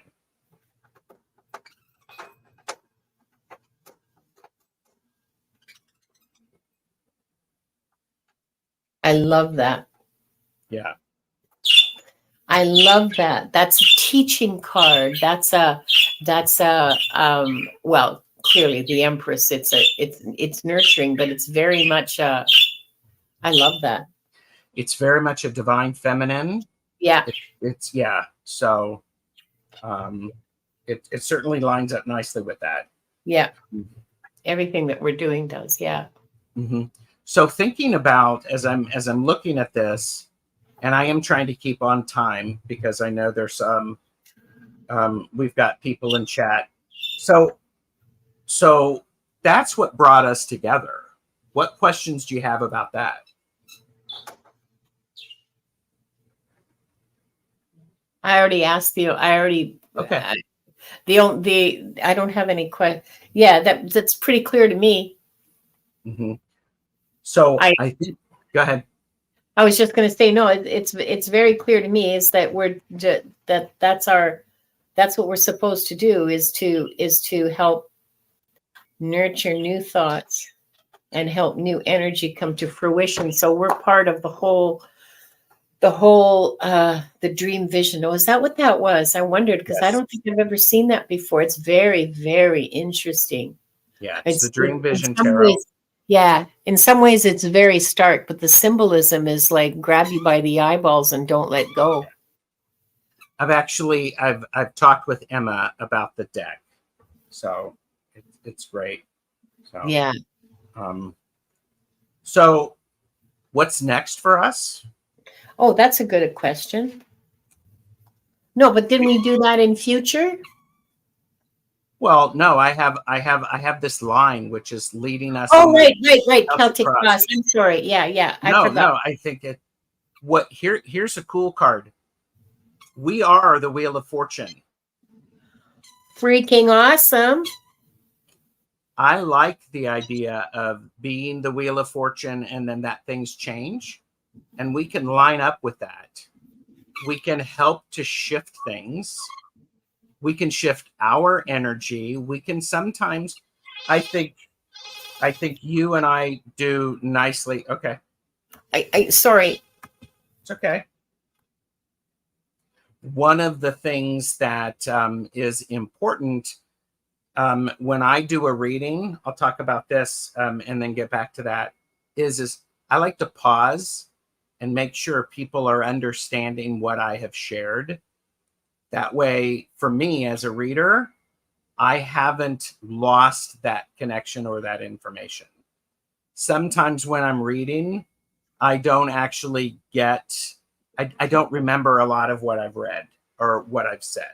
Speaker 2: I love that.
Speaker 1: Yeah.
Speaker 2: I love that. That's a teaching card. That's a well, clearly the Empress, it's nurturing, but it's very much I love that.
Speaker 1: It's very much a divine feminine.
Speaker 2: Yeah.
Speaker 1: It's yeah. So it certainly lines up nicely with that.
Speaker 2: Yeah. Everything that we're doing does. Yeah.
Speaker 1: Mm-hmm. So thinking about as I'm looking at this, and I am trying to keep on time because I know there's we've got people in chat. So that's what brought us together. What questions do you have about that?
Speaker 2: I already asked you.
Speaker 1: Okay.
Speaker 2: I don't have any question. Yeah, that's pretty clear to me.
Speaker 1: Mm-hmm. So I think. Go ahead.
Speaker 2: I was just going to say no. It's very clear to me is that that's what we're supposed to do is to help nurture new thoughts and help new energy come to fruition. So we're part of the whole the dream vision. Oh, is that what that was? I wondered because I don't think I've ever seen that before. It's very, very interesting.
Speaker 1: Yeah, it's the Dream Vision
Speaker 2: in some
Speaker 1: Tarot.
Speaker 2: ways, yeah, in some ways it's very stark, but the symbolism is like grab you by the eyeballs and don't let go.
Speaker 1: I've talked with Emma about the deck, so it's great. So
Speaker 2: yeah.
Speaker 1: So what's next for us?
Speaker 2: Oh, that's a good question. No, but didn't we do that in future?
Speaker 1: Well, no, I have this line which is leading us.
Speaker 2: Oh, right. Celtic Cross. I'm sorry. Yeah.
Speaker 1: No, I think it. Here's a cool card. We are the Wheel of Fortune.
Speaker 2: Freaking awesome.
Speaker 1: I like the idea of being the Wheel of Fortune and then that things change. And we can line up with that. We can help to shift things. We can shift our energy. We can sometimes, I think you and I do nicely. Okay.
Speaker 2: Sorry.
Speaker 1: It's okay. One of the things that is important when I do a reading, I'll talk about this and then get back to that, is I like to pause and make sure people are understanding what I have shared. That way, for me as a reader, I haven't lost that connection or that information. Sometimes when I'm reading, I don't actually I don't remember a lot of what I've read or what I've said.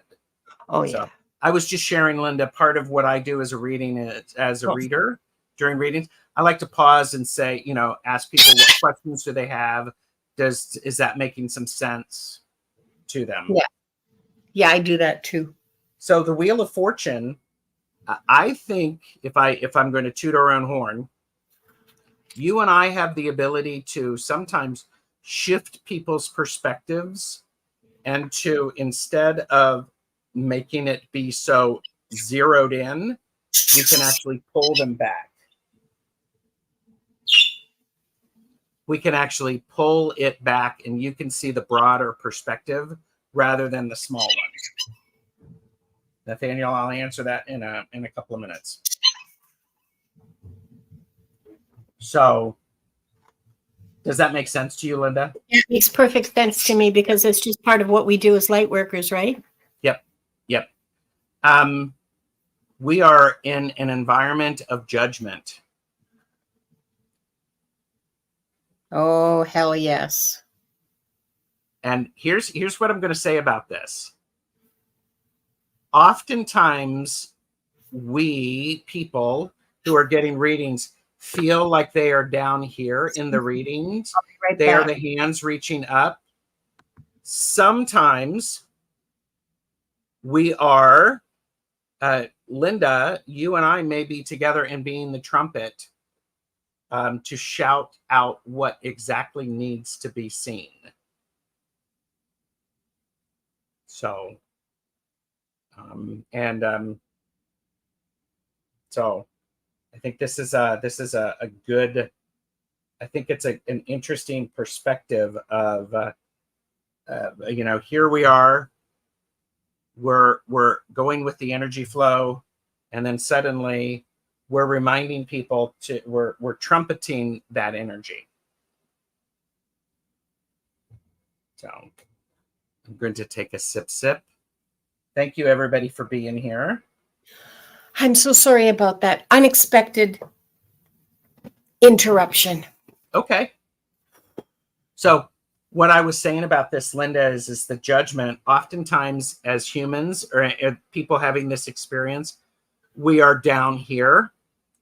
Speaker 2: Oh
Speaker 1: So
Speaker 2: yeah.
Speaker 1: I was just sharing, Linda, part of what I do as a reader during readings. I like to pause and say, ask people what questions do they have. Is that making some sense to them?
Speaker 2: Yeah. Yeah, I do that too.
Speaker 1: So the Wheel of Fortune, I think if I'm going to toot our own horn, you and I have the ability to sometimes shift people's perspectives, and to, instead of making it be so zeroed in, we can actually pull them back. We can actually pull it back, and you can see the broader perspective rather than the small one. Nathaniel, I'll answer that in a couple of minutes. So does that make sense to you, Linda?
Speaker 2: It makes perfect sense to me, because it's just part of what we do as light workers, right?
Speaker 1: Yep. We are in an environment of judgment.
Speaker 2: Oh, hell yes.
Speaker 1: And here's what I'm going to say about this. Oftentimes, we people who are getting readings feel like they are down here in the readings.
Speaker 2: Right
Speaker 1: They
Speaker 2: back.
Speaker 1: are the hands reaching up. Sometimes we are, Linda, you and I may be together and being the trumpet to shout out what exactly needs to be seen. So, so I think this is a good. I think it's an interesting perspective of, here we are. We're going with the energy flow, and then suddenly we're reminding people we're trumpeting that energy. So I'm going to take a sip. Thank you, everybody, for being here.
Speaker 2: I'm so sorry about that unexpected interruption.
Speaker 1: Okay. So what I was saying about this, Linda, is the judgment. Oftentimes, as humans or people having this experience, we are down here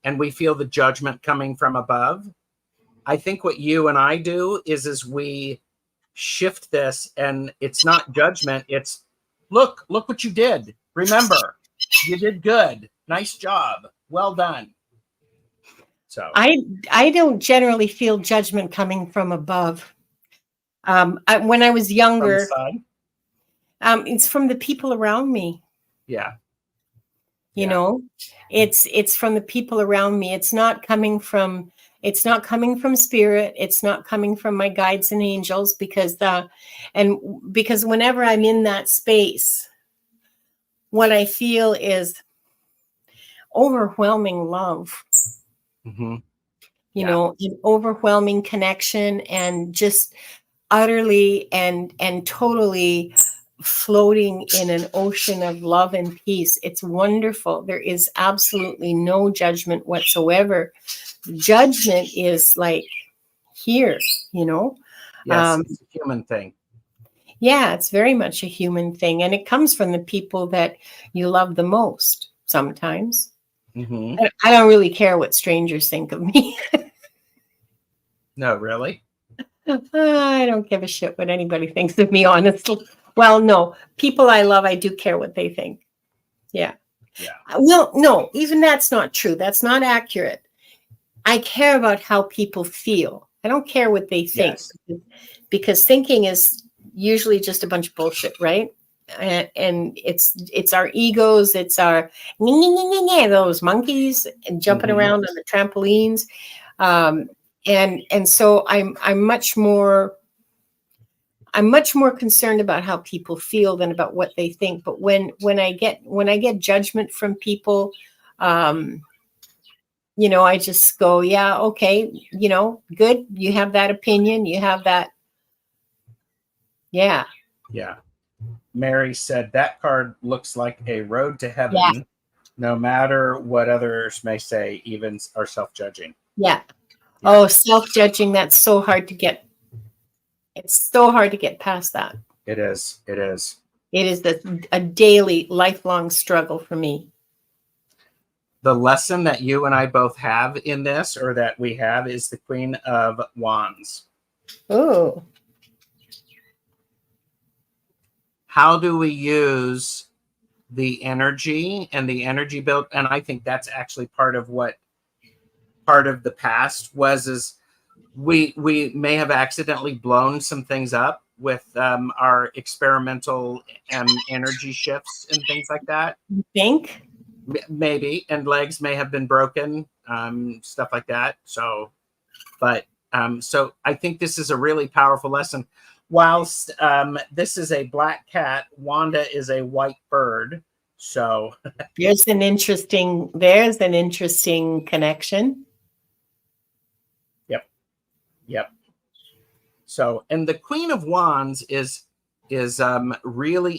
Speaker 1: and we feel the judgment coming from above. I think what you and I do is we shift this, and it's not judgment. It's look what you did. Remember, you did good. Nice job. Well done. So
Speaker 2: I don't generally feel judgment coming from above. When I was younger,
Speaker 1: from the side.
Speaker 2: it's from the people around me.
Speaker 1: Yeah.
Speaker 2: You know, it's from the people around me. It's not coming from spirit. It's not coming from my guides and angels, because whenever I'm in that space, what I feel is overwhelming love.
Speaker 1: Mm-hmm.
Speaker 2: You know, an overwhelming connection, and just utterly and totally floating in an ocean of love and peace. It's wonderful. There is absolutely no judgment whatsoever. Judgment is like here,
Speaker 1: Yes, it's a human thing.
Speaker 2: Yeah, it's very much a human thing, and it comes from the people that you love the most sometimes.
Speaker 1: Mm-hmm.
Speaker 2: I don't really care what strangers think of me.
Speaker 1: No, really?
Speaker 2: I don't give a shit what anybody thinks of me, honestly. Well, no, people I love, I do care what they think. Yeah. Well, no, even that's not true. That's not accurate. I care about how people feel. I don't care what they think, because thinking is usually just a bunch of bullshit, right? And it's our egos, it's our those monkeys and jumping around on the trampolines. And so I'm much more concerned about how people feel than about what they think. But when I get judgment from people, I just go, yeah, okay, good. You have that opinion. You have that. Yeah.
Speaker 1: Yeah. Mary said that card looks like a road to heaven, no matter what others may say, even are self-judging.
Speaker 2: Yeah. Oh, self-judging. That's so hard to get. It's so hard to get past that.
Speaker 1: It is.
Speaker 2: It is a daily, lifelong struggle for me.
Speaker 1: The lesson that you and I both have in this, or that we have, is the Queen of Wands.
Speaker 2: Oh.
Speaker 1: How do we use the energy and the energy build? And I think that's actually part of the past was, is we may have accidentally blown some things up with our experimental energy shifts and things like that.
Speaker 2: You think?
Speaker 1: Maybe, and legs may have been broken, stuff like that. So, but so I think this is a really powerful lesson. Whilst this is a black cat, Wanda is a white bird. So
Speaker 2: there's an interesting connection.
Speaker 1: Yep. So, and the Queen of Wands is really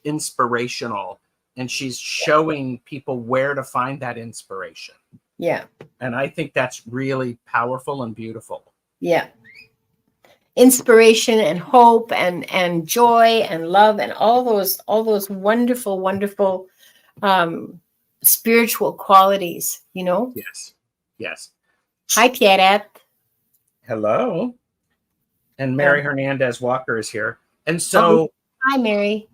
Speaker 1: inspirational, and she's showing people where to find that inspiration.
Speaker 2: Yeah.
Speaker 1: And I think that's really powerful and beautiful.
Speaker 2: Yeah. Inspiration and hope and joy and love and all those wonderful, wonderful spiritual qualities, you know?
Speaker 1: Yes.
Speaker 2: Hi, Pierrette.
Speaker 1: Hello. And Mary Hernandez Walker is here. And so,
Speaker 2: hi, Mary.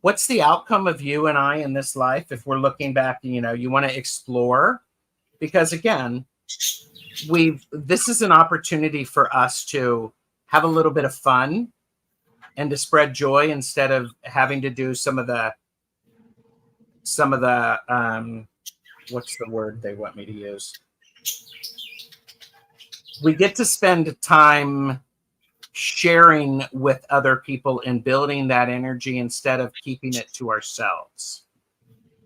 Speaker 1: What's the outcome of you and I in this life if we're looking back? You want to explore, because again, this is an opportunity for us to have a little bit of fun and to spread joy instead of having to do some of the what's the word they want me to use? We get to spend time sharing with other people and building that energy instead of keeping it to ourselves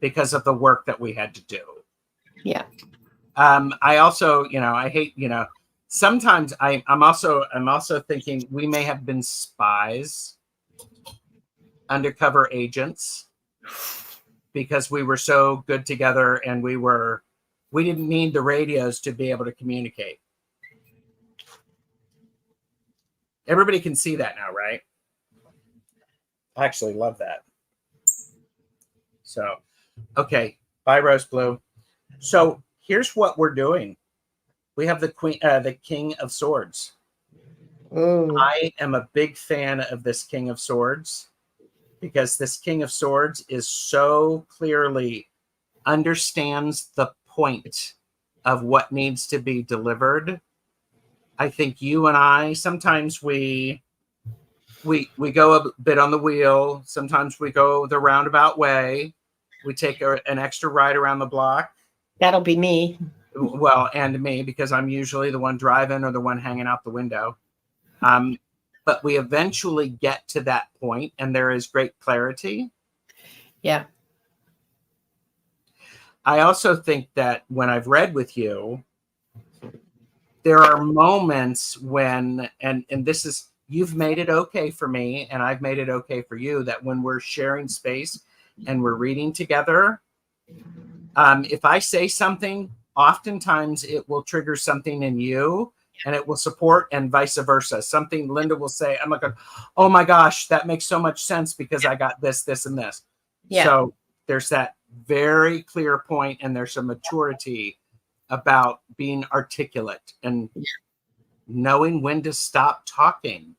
Speaker 1: because of the work that we had to do.
Speaker 2: Yeah.
Speaker 1: I also, I hate, sometimes I'm also thinking we may have been spies, undercover agents, because we were so good together and we didn't need the radios to be able to communicate. Everybody can see that now, right? I actually love that. So, okay. Bye, Rose Blue. So here's what we're doing. We have the King of Swords.
Speaker 2: Ooh.
Speaker 1: I am a big fan of this King of Swords because this King of Swords is so clearly understands the point of what needs to be delivered. I think you and I, sometimes we go a bit on the wheel. Sometimes we go the roundabout way. We take an extra ride around the block.
Speaker 2: That'll be me.
Speaker 1: Well, and me, because I'm usually the one driving or the one hanging out the window. But we eventually get to that point and there is great clarity.
Speaker 2: Yeah.
Speaker 1: I also think that when I've read with you, there are moments when, and this is, you've made it okay for me and I've made it okay for you, that when we're sharing space and we're reading together, if I say something, oftentimes it will trigger something in you and it will support, and vice versa. Something Linda will say, I'm like, oh my gosh, that makes so much sense because I got this, this, and this. Yeah. So there's that very clear point, and there's a maturity about being articulate and knowing when to stop talking.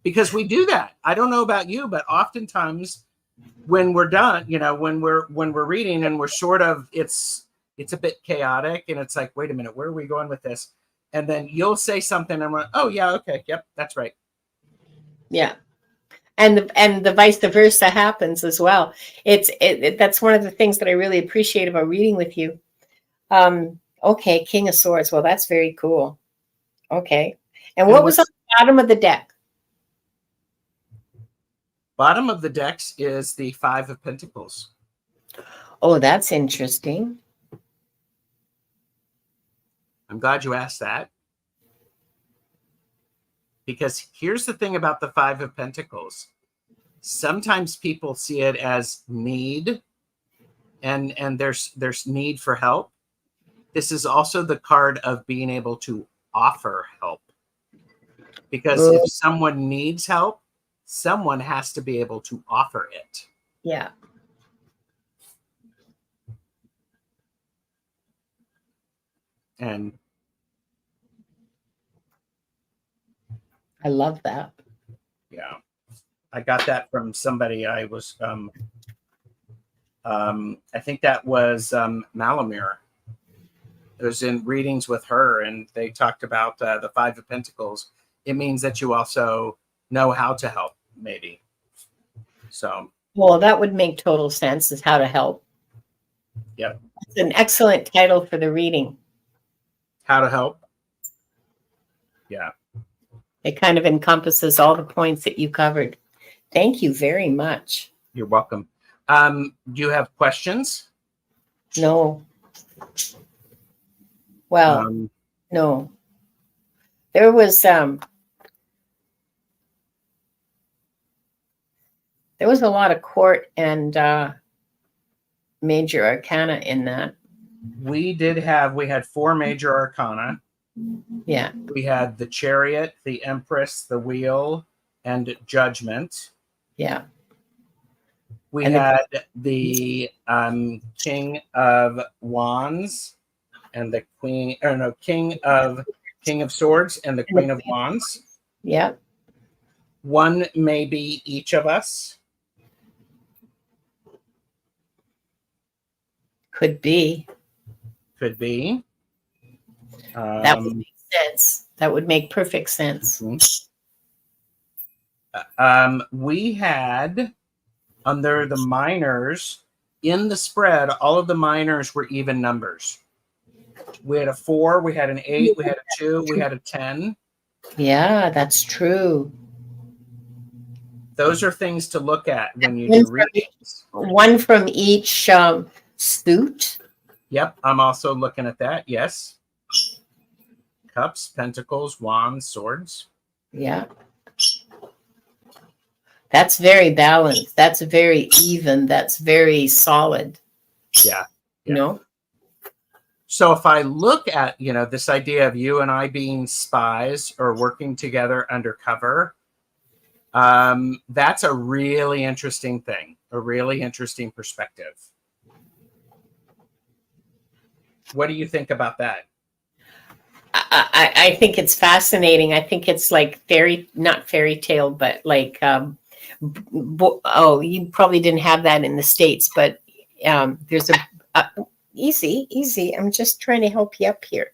Speaker 1: Because we do that. I don't know about you, but oftentimes when we're done, when we're reading and we're sort of, it's a bit chaotic and it's like, wait a minute, where are we going with this? And then you'll say something and I'm like, oh yeah, okay, yep, that's right.
Speaker 2: Yeah. And the vice versa happens as well. That's one of the things that I really appreciate about reading with you. Okay, King of Swords. Well, that's very cool. Okay. And what was on the bottom of the deck?
Speaker 1: Bottom of the decks is the Five of Pentacles.
Speaker 2: Oh, that's interesting.
Speaker 1: I'm glad you asked that. Because here's the thing about the Five of Pentacles. Sometimes people see it as need, and there's need for help. This is also the card of being able to offer help. because if someone needs help, someone has to be able to offer it.
Speaker 2: Yeah.
Speaker 1: And
Speaker 2: I love that.
Speaker 1: yeah, I got that from somebody. I was, I think that was Malamir. It was in readings with her, and they talked about the Five of Pentacles. It means that you also know how to help, maybe. So,
Speaker 2: Well, that would make total sense, is how to help.
Speaker 1: yep.
Speaker 2: It's an excellent title for the reading.
Speaker 1: How to help. Yeah.
Speaker 2: It kind of encompasses all the points that you covered. Thank you very much.
Speaker 1: You're welcome. Do you have questions?
Speaker 2: No. Well, no. There was a lot of court and major arcana in that.
Speaker 1: We had 4 major arcana.
Speaker 2: Yeah.
Speaker 1: We had the Chariot, the Empress, the Wheel, and Judgment.
Speaker 2: Yeah.
Speaker 1: We
Speaker 2: And
Speaker 1: had the King of Wands and the King of Swords and the Queen of Wands.
Speaker 2: Yeah.
Speaker 1: One may be each of us.
Speaker 2: Could be.
Speaker 1: Could be.
Speaker 2: That would make sense. That would make perfect sense.
Speaker 1: We had, under the minors, in the spread, all of the minors were even numbers. We had a 4, we had an 8, we had a 2, we had a 10.
Speaker 2: Yeah, that's true.
Speaker 1: Those are things to look at when you do readings.
Speaker 2: One from each suit.
Speaker 1: Yep, I'm also looking at that. Yes. Cups, pentacles, wands, swords.
Speaker 2: Yeah. That's very balanced. That's very even. That's very solid.
Speaker 1: Yeah.
Speaker 2: You know?
Speaker 1: So if I look at, this idea of you and I being spies or working together undercover, that's a really interesting thing, a really interesting perspective. What do you think about that?
Speaker 2: I think it's fascinating. I think it's like not fairy tale, but like, you probably didn't have that in the States, but there's easy. I'm just trying to help you up here.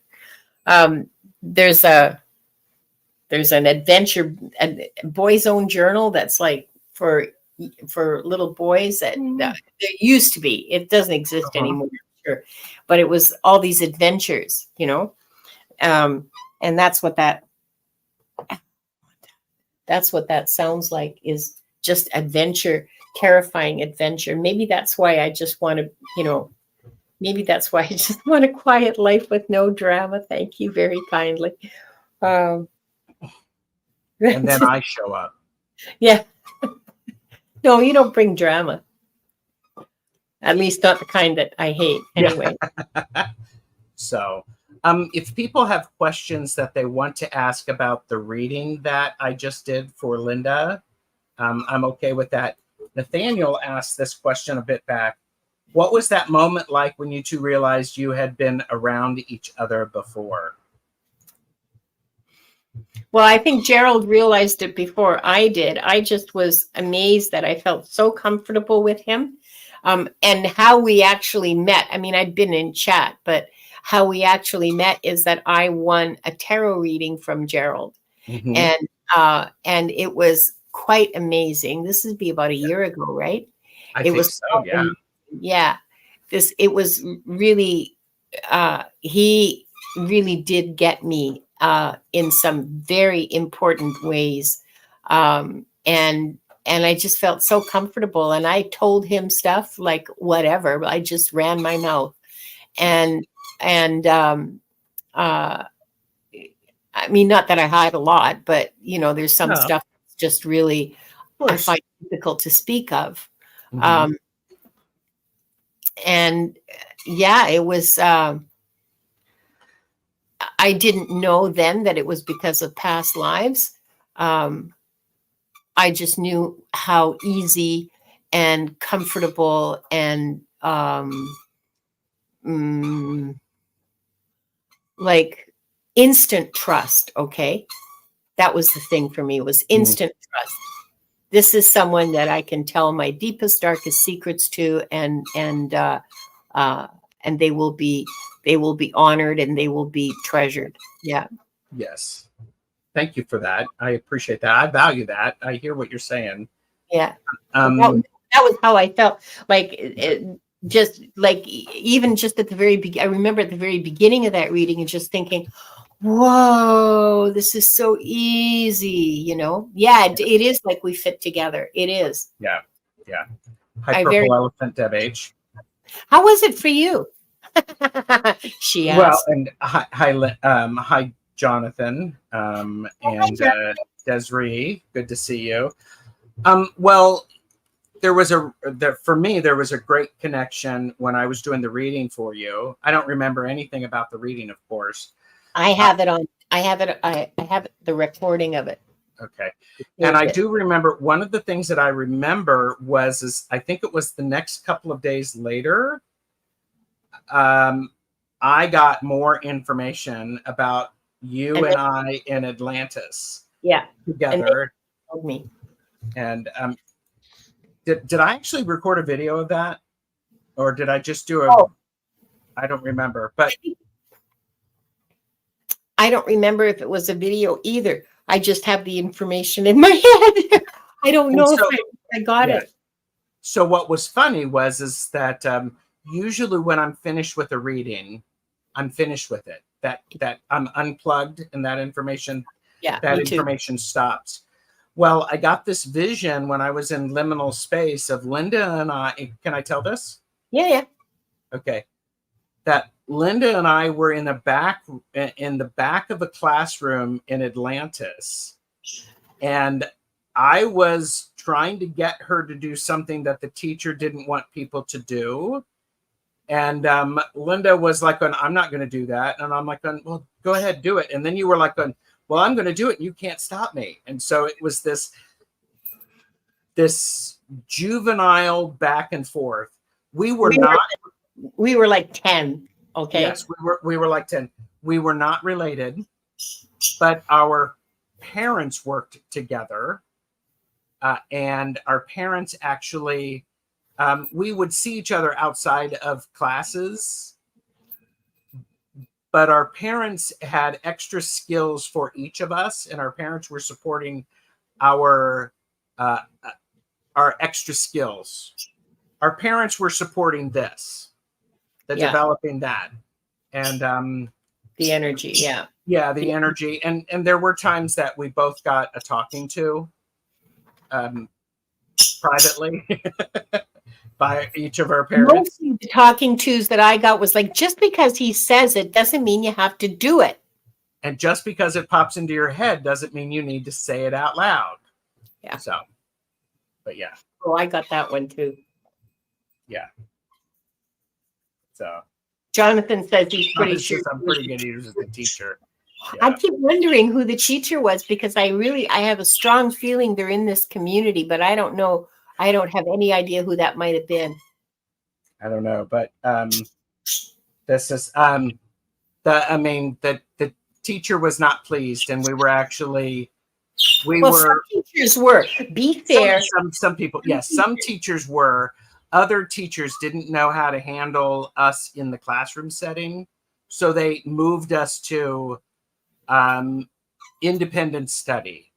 Speaker 2: There's an adventure, a boys' own journal that's like for little boys that there used to be. It doesn't exist anymore, sure, but it was all these adventures, and that's what that sounds like, is just adventure, terrifying adventure. Maybe that's why I just want to, maybe that's why I just want a quiet life with no drama. Thank you very kindly.
Speaker 1: And then I show up.
Speaker 2: Yeah. No, you don't bring drama. At least not the kind that I hate anyway.
Speaker 1: So, if people have questions that they want to ask about the reading that I just did for Linda, I'm okay with that. Nathaniel asked this question a bit back. What was that moment like when you two realized you had been around each other before?
Speaker 2: Well, I think Gerald realized it before I did. I just was amazed that I felt so comfortable with him, and how we actually met. I mean, I'd been in chat, but how we actually met is that I won a tarot reading from Gerald, and it was quite amazing. This would be about a year ago, right?
Speaker 1: I think so. Yeah.
Speaker 2: Yeah. It was really, he really did get me in some very important ways. And I just felt so comfortable, and I told him stuff like whatever. I just ran my mouth, and I mean, not that I hide a lot, but there's some stuff that's just really I find difficult to speak of. And yeah, it was, I didn't know then that it was because of past lives, I just knew how easy and comfortable and like instant trust. Okay. That was the thing for me, was instant trust. This is someone that I can tell my deepest, darkest secrets to, and they will be honored and they will be treasured. Yeah.
Speaker 1: Yes. Thank you for that. I appreciate that. I value that. I hear what you're saying.
Speaker 2: Yeah. That was how I felt. Like just like even just at the very beginning, I remember at the very beginning of that reading and just thinking, whoa, this is so easy, you know? Yeah, it is like we fit together. It is.
Speaker 1: Yeah. Yeah. Hi, Purple Elephant Deb H.
Speaker 2: How was it for you? She asked.
Speaker 1: Well, and hi, Jonathan, and Desiree. Good to see you. Well, for me, there was a great connection when I was doing the reading for you. I don't remember anything about the reading, of course.
Speaker 2: I have it on. I have the recording of it.
Speaker 1: Okay. And I do remember one of the things that I remember is I think it was the next couple of days later, I got more information about you and I in Atlantis.
Speaker 2: Yeah.
Speaker 1: Together.
Speaker 2: And told me.
Speaker 1: And did I actually record a video of that? Or did I just do I don't remember. But
Speaker 2: I don't remember if it was a video either. I just have the information in my head. I don't know if I got it.
Speaker 1: So what was funny is that usually when I'm finished with a reading, I'm finished with it. That I'm unplugged and that information, information stops. Well, I got this vision when I was in liminal space of Linda and I. Can I tell this?
Speaker 2: Yeah.
Speaker 1: Okay. That Linda and I were in the back of a classroom in Atlantis, and I was trying to get her to do something that the teacher didn't want people to do. And Linda was like, I'm not going to do that. And I'm like, well, go ahead, do it. And then you were like, well, I'm going to do it. And you can't stop me. And so it was this juvenile back and forth. We were like 10. Okay. Yes, we were like 10. We were not related, but our parents worked together. And our parents actually, we would see each other outside of classes, but our parents had extra skills for each of us, and our parents were supporting our extra skills. Our parents were supporting developing that, and
Speaker 2: the energy,
Speaker 1: the energy, and there were times that we both got a talking to, privately. By each of our parents.
Speaker 2: Mostly the talking tos that I got was like, just because he says it doesn't mean you have to do it.
Speaker 1: And just because it pops into your head doesn't mean you need to say it out loud.
Speaker 2: Yeah.
Speaker 1: So, but yeah.
Speaker 2: Oh, I got that one too.
Speaker 1: Yeah. So.
Speaker 2: Jonathan says he's pretty sure.
Speaker 1: I'm pretty good. He was the teacher.
Speaker 2: Yeah. I keep wondering who the teacher was, because I have a strong feeling they're in this community, but I don't know. I don't have any idea who that might have been.
Speaker 1: I don't know, but this is the teacher was not pleased, and we were actually
Speaker 2: some teachers were. Be fair.
Speaker 1: Some people, yes, some teachers were. Other teachers didn't know how to handle us in the classroom setting, so they moved us to independent study.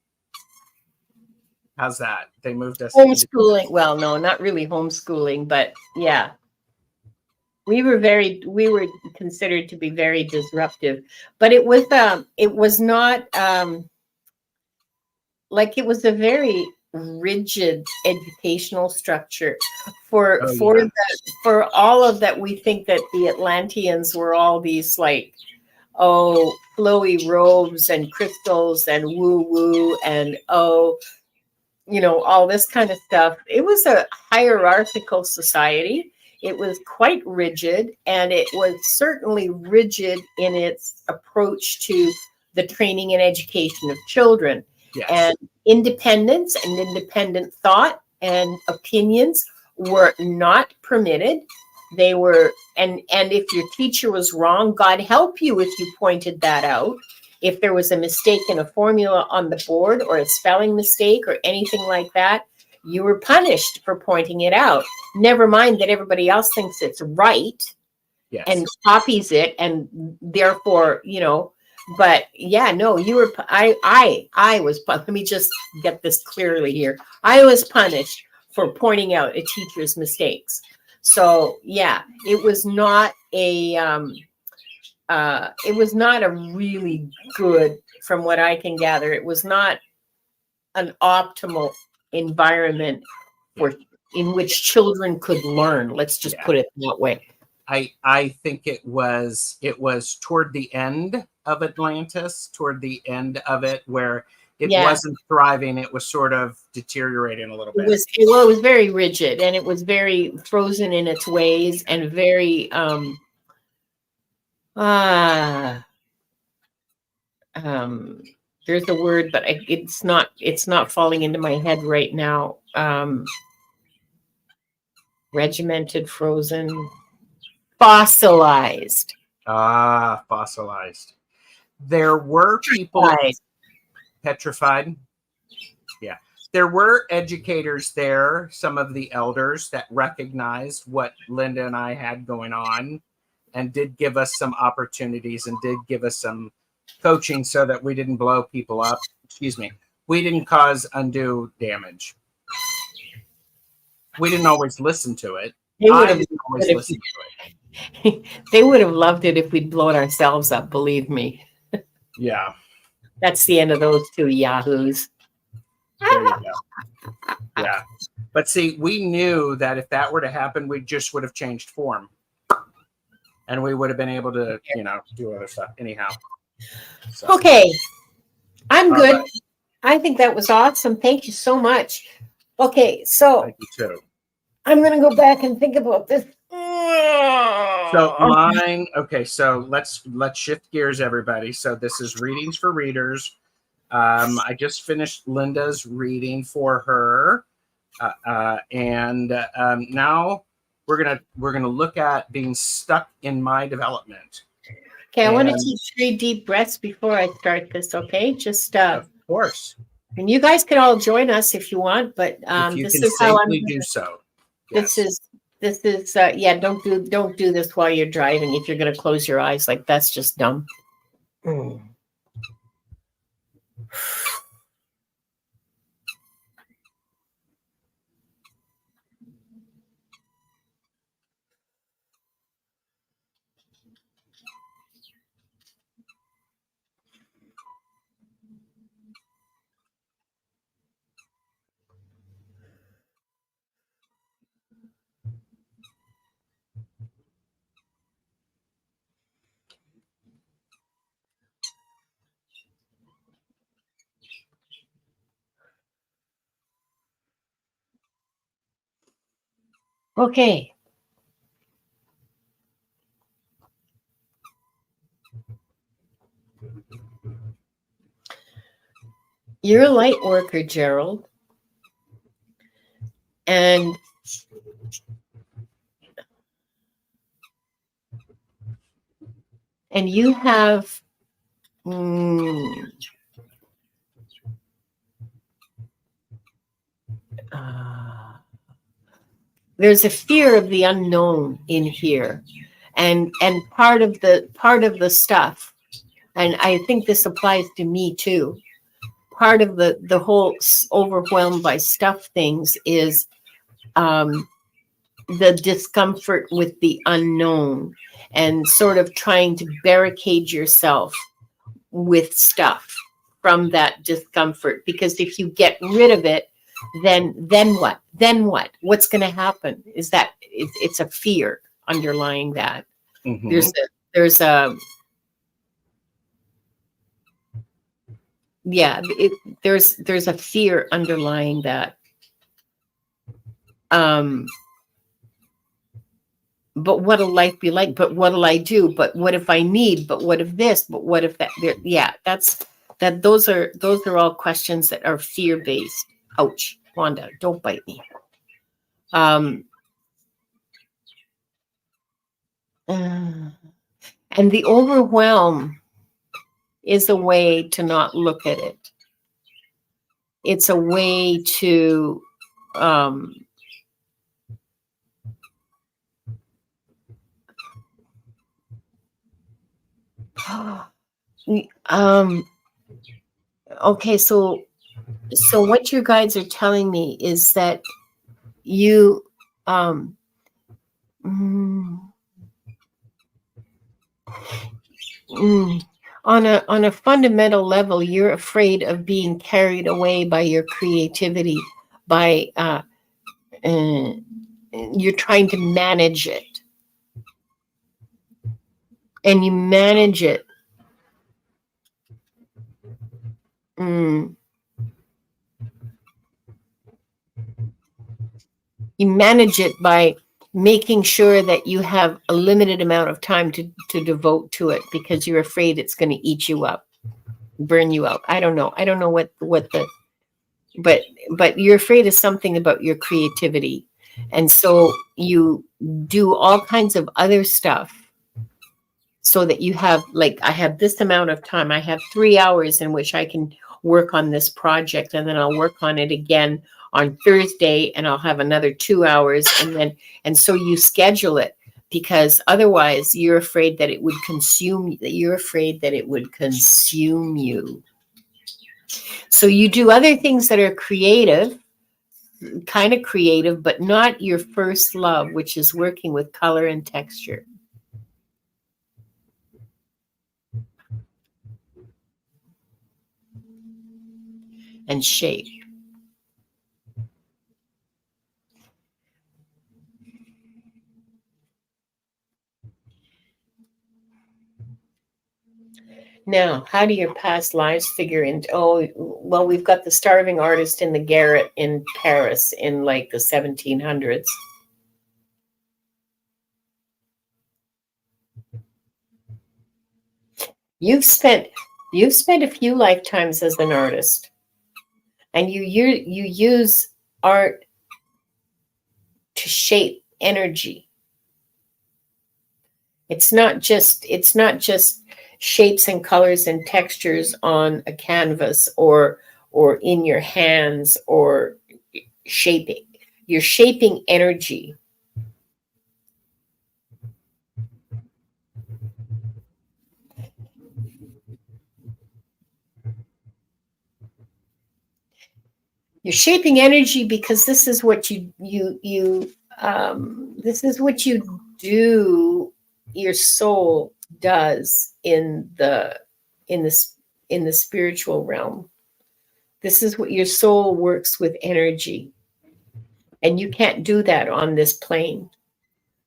Speaker 1: How's that? They moved us
Speaker 2: homeschooling. Well, no, not really homeschooling, but yeah, we were considered to be very disruptive. But it was not like it was a very rigid educational structure for all of that. We think that the Atlanteans were all these like flowy robes and crystals and woo woo and all this kind of stuff. It was a hierarchical society. It was quite rigid, and it was certainly rigid in its approach to the training and education of children.
Speaker 1: Yes.
Speaker 2: And independence and independent thought and opinions were not permitted. They were, and if your teacher was wrong, God help you if you pointed that out. If there was a mistake in a formula on the board or a spelling mistake or anything like that, you were punished for pointing it out. Never mind that everybody else thinks it's right. Yes. And copies it, and therefore, you know, but yeah, no, you were, I was, let me just get this clearly here. I was punished for pointing out a teacher's mistakes. So yeah, it was not a really good, from what I can gather, it was not an optimal environment for in which children could learn. Let's just put it that way.
Speaker 1: I think it was toward the end of Atlantis, toward the end of it, where it wasn't thriving. It was sort of deteriorating a little bit.
Speaker 2: It was very rigid, and it was very frozen in its ways, and very there's a word, but it's not falling into my head right now. Regimented, frozen, fossilized.
Speaker 1: Fossilized. There were people petrified. Yeah. There were educators there, some of the elders that recognized what Linda and I had going on and did give us some opportunities and did give us some coaching so that we didn't blow people up. Excuse me. We didn't cause undue damage. We didn't always listen to it. I didn't always listen to it.
Speaker 2: They would have loved it if we'd blown ourselves up, believe me.
Speaker 1: Yeah.
Speaker 2: That's the end of those two yahoos.
Speaker 1: There you go. Yeah. But see, we knew that if that were to happen, we just would have changed form. And we would have been able to, you know, do other stuff anyhow. So.
Speaker 2: Okay. I'm good. Right. I think that was awesome. Thank you so much. Okay, so
Speaker 1: thank you too.
Speaker 2: I'm going to go back and think about this.
Speaker 1: So mine, okay, so let's shift gears, everybody. So this is readings for readers. I just finished Linda's reading for her, and now we're gonna look at being stuck in my development.
Speaker 2: Okay, I want to take 3 deep breaths before I start this. Okay, just
Speaker 1: of course.
Speaker 2: And you guys can all join us if you want, but
Speaker 1: this is how I'm do so.
Speaker 2: Yes. This is yeah. Don't do this while you're driving. If you're going to close your eyes, like that's just dumb. Okay. You're a light worker, Gerald. And you have there's a fear of the unknown in here, and part of the stuff, and I think this applies to me too. Part of the whole overwhelmed by stuff things is the discomfort with the unknown and sort of trying to barricade yourself with stuff from that discomfort, because if you get rid of it, then what? What's going to happen? Is that it's a fear underlying that. Mm-hmm. There's a fear underlying that. But what'll life be like? But what'll I do? But what if I need? But what if this? But what if that? Yeah, that's that those are all questions that are fear-based. Ouch, Wanda, don't bite me. And the overwhelm is a way to not look at it. It's a way to okay, so what your guides are telling me is that you on a fundamental level, you're afraid of being carried away by your creativity, by you're trying to manage it, and you manage it. You manage it by making sure that you have a limited amount of time to devote to it, because you're afraid it's going to eat you up, burn you out. I don't know what the, but you're afraid of something about your creativity. And so you do all kinds of other stuff so that you have, like, I have this amount of time. I have 3 hours in which I can work on this project, and then I'll work on it again on Thursday, and I'll have another 2 hours. And so you schedule it, because otherwise you're afraid that it would consume, you're afraid that it would consume you. So you do other things that are creative, kind of creative, but not your first love, which is working with color and texture and shape. Now, how do your past lives figure into? Oh, well, we've got the starving artist in the garret in Paris in like the 1700s. You've spent a few lifetimes as an artist, and you use art to shape energy. It's not just shapes and colors and textures on a canvas or in your hands, or shaping. You're shaping energy. You're shaping energy because this is what you this is what you do. Your soul does in the spiritual realm. This is what your soul works with energy, and you can't do that on this plane.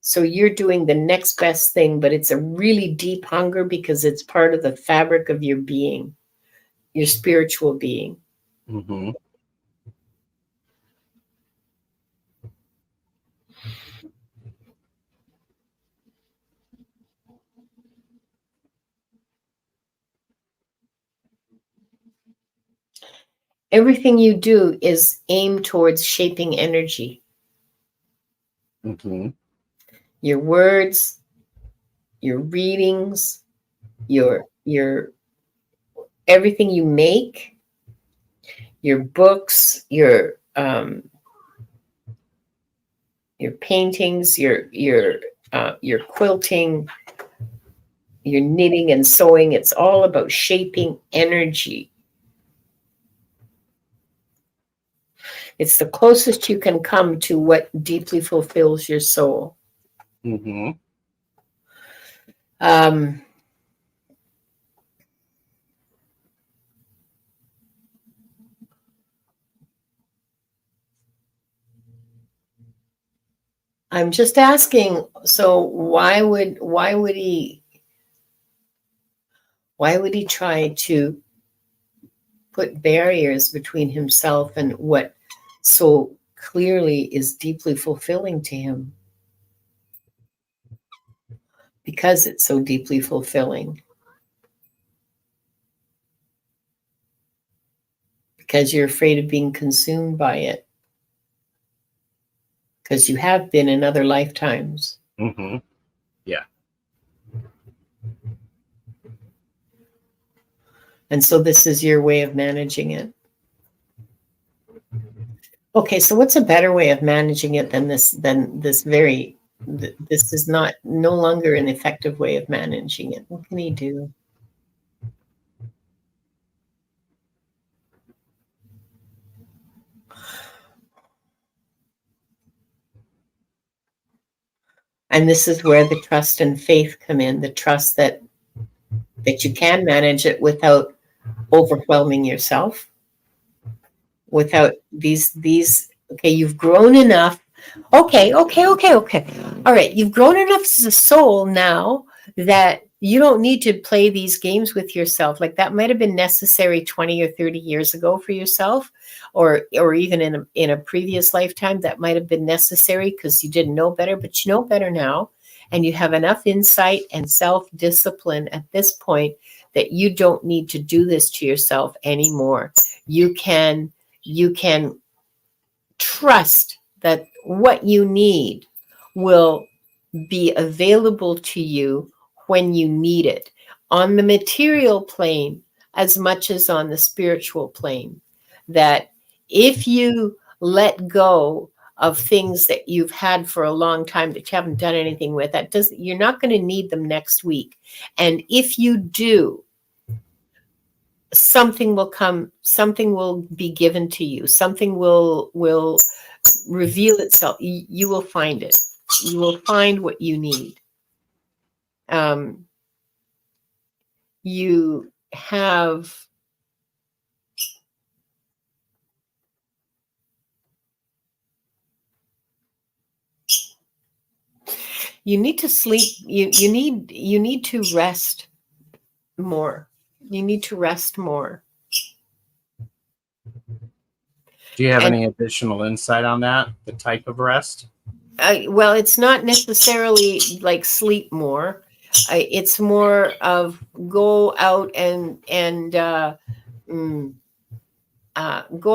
Speaker 2: So you're doing the next best thing, but it's a really deep hunger because it's part of the fabric of your being, your spiritual being.
Speaker 1: Mm-hmm.
Speaker 2: Everything you do is aimed towards shaping energy.
Speaker 1: Mm-hmm.
Speaker 2: Your words, your readings, your everything you make, your books, your paintings, your quilting, your knitting and sewing. It's all about shaping energy. It's the closest you can come to what deeply fulfills your soul.
Speaker 1: Mm-hmm.
Speaker 2: I'm just asking, so why would he try to put barriers between himself and what so clearly is deeply fulfilling to him? Because it's so deeply fulfilling. because you're afraid of being consumed by it. Because you have been in other lifetimes.
Speaker 1: Mm-hmm. Yeah.
Speaker 2: And so this is your way of managing it. Okay, so what's a better way of managing it than this very, this is no longer an effective way of managing it. What can he do? And this is where the trust and faith come in, the trust that you can manage it without overwhelming yourself, without these okay, you've grown enough. Okay. All right, you've grown enough as a soul now that you don't need to play these games with yourself. Like that might have been necessary 20 or 30 years ago for yourself, or even in a previous lifetime that might have been necessary because you didn't know better, but you know better now, and you have enough insight and self-discipline at this point that you don't need to do this to yourself anymore. You can trust that what you need will be available to you when you need it, on the material plane as much as on the spiritual plane. That if you let go of things that you've had for a long time that you haven't done anything with, you're not going to need them next week. And if you do, something will come, something will be given to you, something will reveal itself. You will find it. You will find what you need. You have you need to sleep. You need to rest more. You need to rest more.
Speaker 1: Do you have any additional insight on that? The type of rest?
Speaker 2: Well, it's not necessarily like sleep more. It's more of go out and go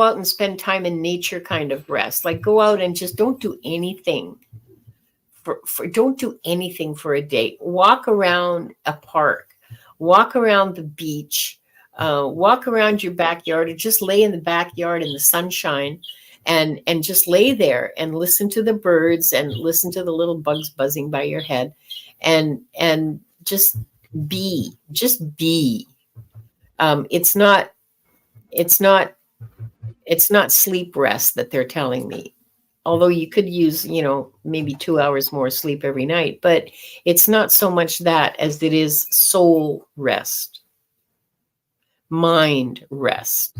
Speaker 2: out and spend time in nature kind of rest. Like go out and just don't do anything. Don't do anything for a day. Walk around a park. Walk around the beach. Walk around your backyard, or just lay in the backyard in the sunshine and just lay there and listen to the birds and listen to the little bugs buzzing by your head and just be. It's not sleep rest that they're telling me. Although you could use, maybe 2 hours more sleep every night, but it's not so much that as it is soul rest, mind rest.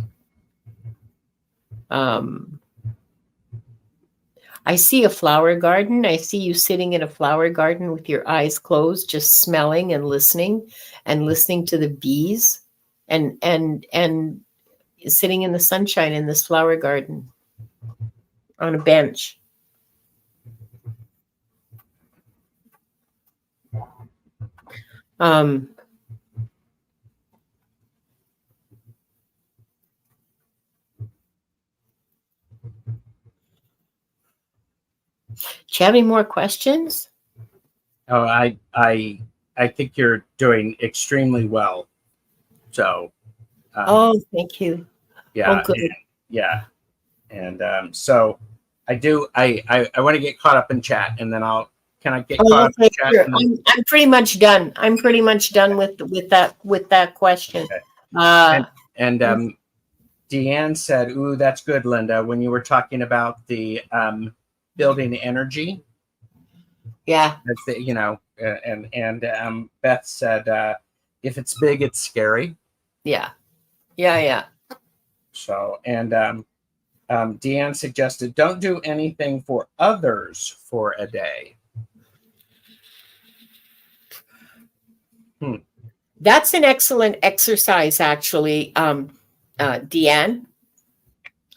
Speaker 2: I see a flower garden. I see you sitting in a flower garden with your eyes closed, just smelling and listening to the bees and sitting in the sunshine in this flower garden on a bench. Do you have any more questions?
Speaker 1: Oh, I think you're doing extremely well. So.
Speaker 2: Thank you.
Speaker 1: Yeah.
Speaker 2: Good.
Speaker 1: And so I do. I want to get caught up in chat, and then Can I get caught up in chat?
Speaker 2: Sure. I'm pretty much done. I'm pretty much done with that question.
Speaker 1: Okay. Deanne said, "Ooh, that's good, Linda." When you were talking about the building energy,
Speaker 2: yeah,
Speaker 1: and Beth said, "If it's big, it's scary."
Speaker 2: Yeah.
Speaker 1: So, and Deanne suggested, "Don't do anything for others for a day."
Speaker 2: That's an excellent exercise, actually, Deanne.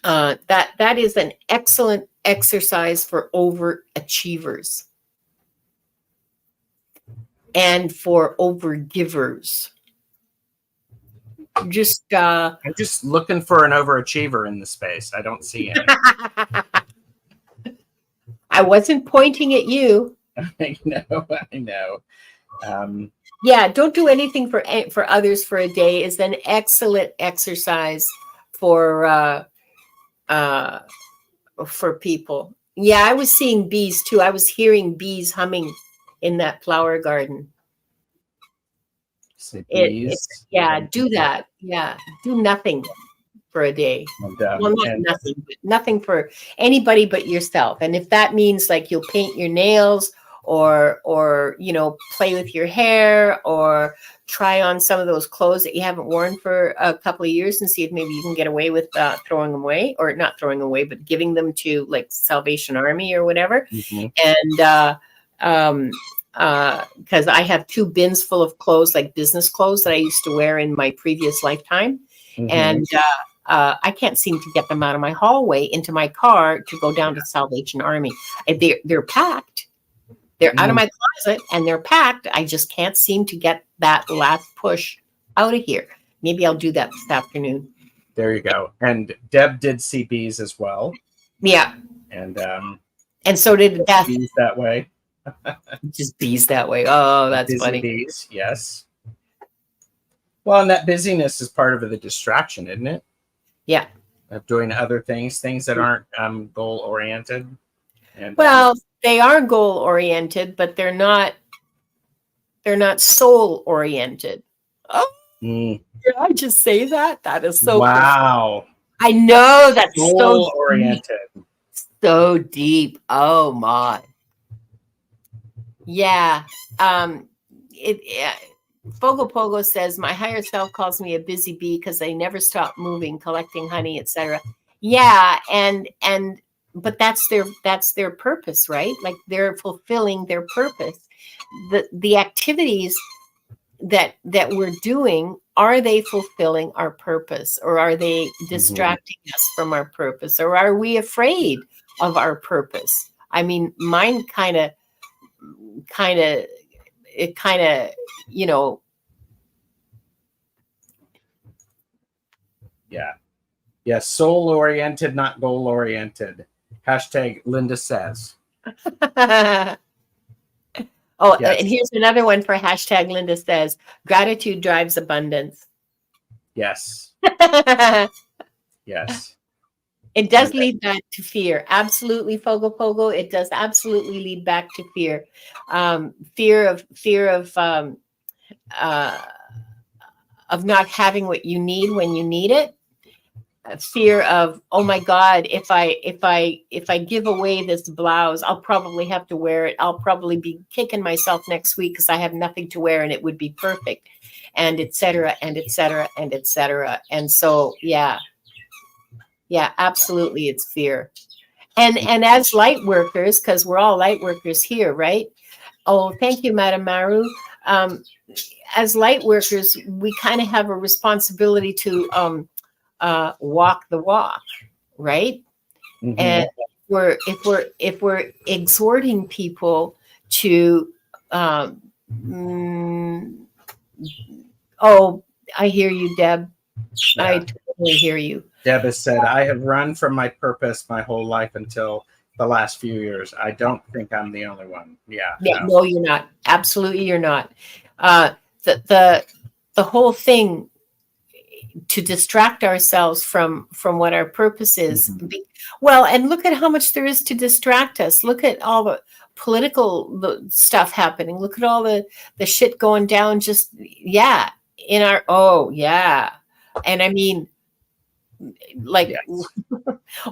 Speaker 2: That is an excellent exercise for overachievers and for overgivers. Just
Speaker 1: I'm just looking for an overachiever in the space. I don't see any.
Speaker 2: I wasn't pointing at you.
Speaker 1: I know.
Speaker 2: Yeah, don't do anything for others for a day is an excellent exercise for people. Yeah, I was seeing bees too. I was hearing bees humming in that flower garden. Yeah, do that. Yeah, do nothing for a day. Well, not nothing, but nothing for anybody but yourself. And if that means like you'll paint your nails or play with your hair or try on some of those clothes that you haven't worn for a couple of years and see if maybe you can get away with throwing them away, or not throwing away, but giving them to like Salvation Army or whatever. And because I have 2 bins full of clothes, like business clothes that I used to wear in my previous lifetime. And I can't seem to get them out of my hallway into my car to go down to Salvation Army. They're packed. They're out of my closet and they're packed. I just can't seem to get that last push out of here. Maybe I'll do that this afternoon.
Speaker 1: There you go. And Deb did see bees as well.
Speaker 2: Yeah.
Speaker 1: And
Speaker 2: so did Beth.
Speaker 1: Bees that way.
Speaker 2: Just bees that way. Oh, that's
Speaker 1: busy
Speaker 2: funny.
Speaker 1: Bees, yes. Well, and that busyness is part of the distraction, isn't it?
Speaker 2: Yeah.
Speaker 1: Of doing other things that aren't goal oriented. And
Speaker 2: they are goal oriented, but they're not soul oriented. Oh, did I just say that? That is so
Speaker 1: wow.
Speaker 2: Cool. I know, that's
Speaker 1: goal oriented.
Speaker 2: So deep. Oh my. Yeah. Fogo Pogo says my higher self calls me a busy bee because I never stop moving, collecting honey, etc. Yeah, but that's their purpose, right? Like they're fulfilling their purpose. The activities that we're doing, are they fulfilling our purpose, or are they distracting us from our purpose, or are we afraid of our purpose? I mean, mine kind of
Speaker 1: Yeah, soul oriented, not goal oriented. Hashtag Linda says.
Speaker 2: Oh, yes. And here's another one for hashtag Linda says. Gratitude drives abundance.
Speaker 1: Yes. Yes.
Speaker 2: It does lead back to fear. Absolutely, Fogo Pogo. It does absolutely lead back to fear. Fear of not having what you need when you need it. Fear of, oh my God, if I give away this blouse, I'll probably have to wear it. I'll probably be kicking myself next week because I have nothing to wear and it would be perfect, and et cetera, and et cetera, and et cetera. And so, yeah, absolutely, it's fear. And as light workers, because we're all light workers here, right? Oh, thank you, Madam Maru. As light workers, we kind of have a responsibility to walk the walk, right? And if we're exhorting people to oh, I hear you, Deb. Yeah. I totally hear you.
Speaker 1: Deb has said, I have run from my purpose my whole life until the last few years. I don't think I'm the only one. Yeah.
Speaker 2: No, you're not. Absolutely, you're not. The whole thing, to distract ourselves from what our purpose is. Well, and look at how much there is to distract us. Look at all the political stuff happening. Look at all the shit going down. Just in our and I mean, like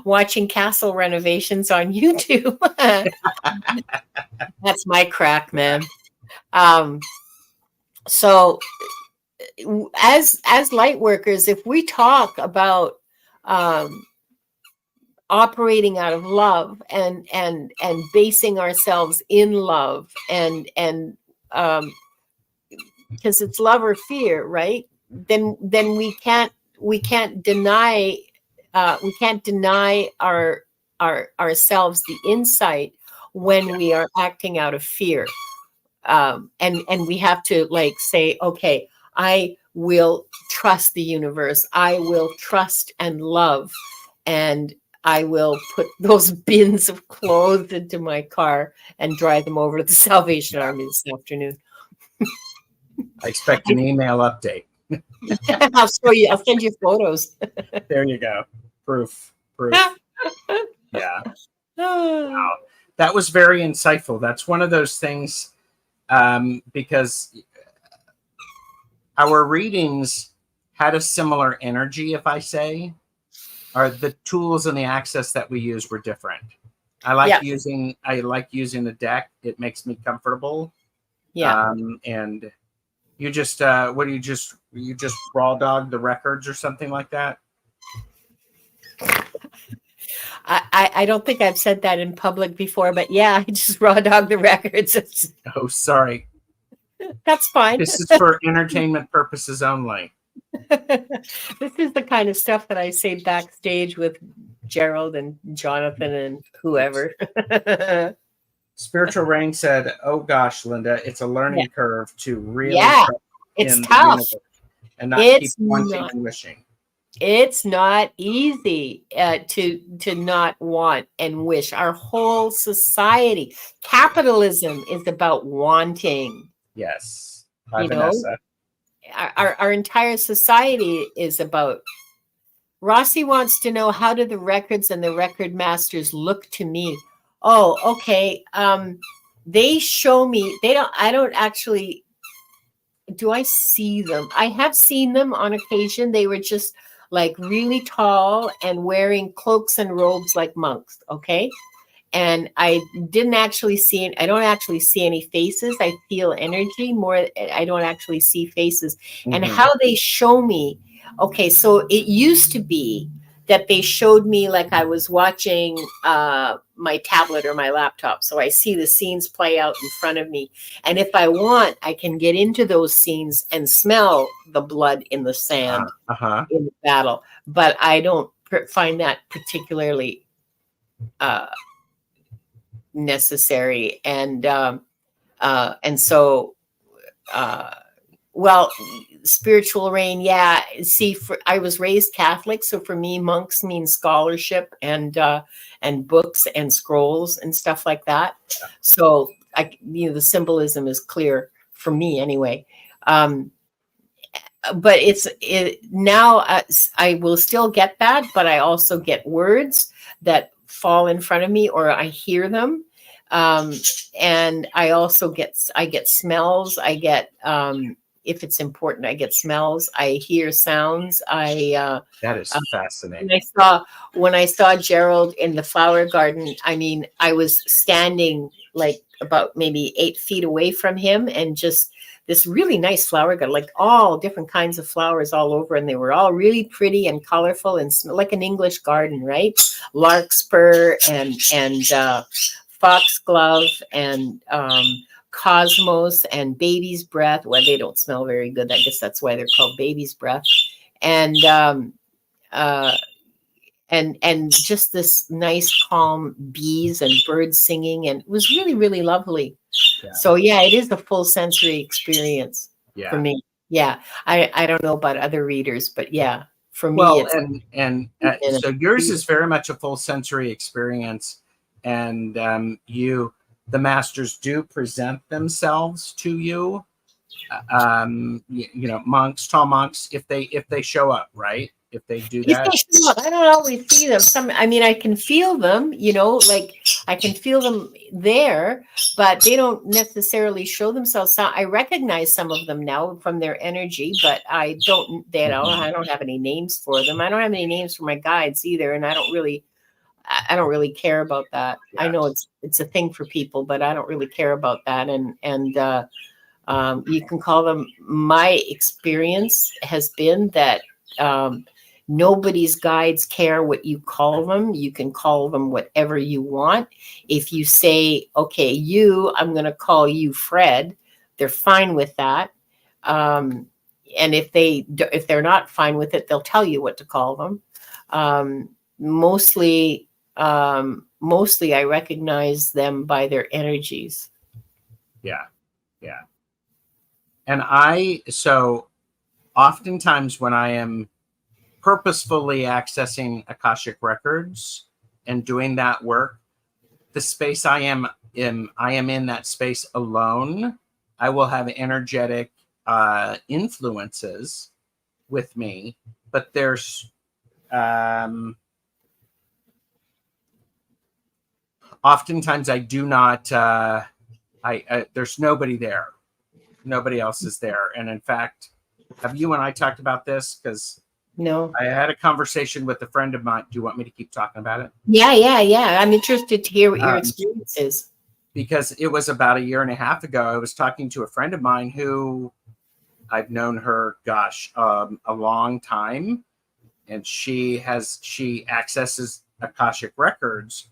Speaker 2: watching castle renovations on YouTube. That's my crack, man. So as light workers, if we talk about operating out of love and basing ourselves in love and because it's love or fear, right? Then we can't deny ourselves the insight when we are acting out of fear. And we have to like say, okay, I will trust the universe. I will trust and love, and I will put those bins of clothes into my car and drive them over to the Salvation Army this afternoon.
Speaker 1: I expect an email update.
Speaker 2: I'll show you. I'll send you photos.
Speaker 1: There you go. Proof. Yeah. Wow. That was very insightful. That's one of those things, because our readings had a similar energy, if I say, or the tools and the access that we use were different. I like using the deck. It makes me comfortable.
Speaker 2: Yeah.
Speaker 1: And you just you just raw dog the records or something like that?
Speaker 2: I don't think I've said that in public before, but yeah, I just raw dog the records.
Speaker 1: Oh, sorry.
Speaker 2: That's fine.
Speaker 1: This is for entertainment purposes only.
Speaker 2: This is the kind of stuff that I say backstage with Gerald and Jonathan and whoever.
Speaker 1: Spiritual Rain said, "Oh gosh, Linda, it's a learning curve to really
Speaker 2: it's tough
Speaker 1: and not keep wanting and wishing.
Speaker 2: It's not easy to not want and wish. Our whole society, capitalism, is about wanting.
Speaker 1: Yes, hi, Vanessa.
Speaker 2: Our entire society is about. Rossi wants to know, how do the records and the record masters look to me? Oh, okay. They show me. I don't actually. Do I see them? I have seen them on occasion. They were just like really tall and wearing cloaks and robes like monks. Okay. And I don't actually see any faces. I feel energy more. I don't actually see faces. Mm-hmm. And how they show me. Okay. So it used to be that they showed me like I was watching my tablet or my laptop. So I see the scenes play out in front of me. And if I want, I can get into those scenes and smell the blood in the sand in the battle. But I don't find that particularly necessary. And so, well, Spiritual Rain, yeah. See, I was raised Catholic, so for me, monks mean scholarship and books and scrolls and stuff like that. So the symbolism is clear for me anyway. But now I will still get that, but I also get words that fall in front of me, or I hear them, and I also get smells. I get if it's important, I get smells. I hear sounds. That
Speaker 1: is fascinating.
Speaker 2: When I saw Gerald in the flower garden, I mean, I was standing like about maybe 8 feet away from him, and just this really nice flower garden, like all different kinds of flowers all over, and they were all really pretty and colorful and like an English garden, right? Larkspur and foxglove and cosmos and baby's breath. Well, they don't smell very good. I guess that's why they're called baby's breath. And just this nice calm bees and birds singing, and it was really, really lovely. Yeah. So yeah, it is a full sensory experience for me. Yeah, I don't know about other readers, but yeah, for me.
Speaker 1: Well, so yours is very much a full sensory experience, and the masters do present themselves to you. Monks, tall monks, if they show up, right? If they do that,
Speaker 2: I don't always see them. I can feel them, like I can feel them there, but they don't necessarily show themselves. I recognize some of them now from their energy, but I don't have any names for them. I don't have any names for my guides either, and I don't really care about that. Yeah. I know it's a thing for people, but I don't really care about that. And you can call them. My experience has been that nobody's guides care what you call them. You can call them whatever you want. If you say, okay, I'm going to call you Fred, they're fine with that. And if they're not fine with it, they'll tell you what to call them. Mostly I recognize them by their energies.
Speaker 1: Yeah. And so oftentimes when I am purposefully accessing Akashic records and doing that work, the space I am in that space alone, I will have energetic influences with me, but there's oftentimes I do not there's nobody there. Nobody else is there. And in fact, have you and I talked about this? Because
Speaker 2: No.
Speaker 1: I had a conversation with a friend of mine. Do you want me to keep talking about it?
Speaker 2: Yeah. I'm interested to hear what your experience is.
Speaker 1: Because it was about a year and a half ago. I was talking to a friend of mine who I've known her, a long time. And she accesses Akashic records.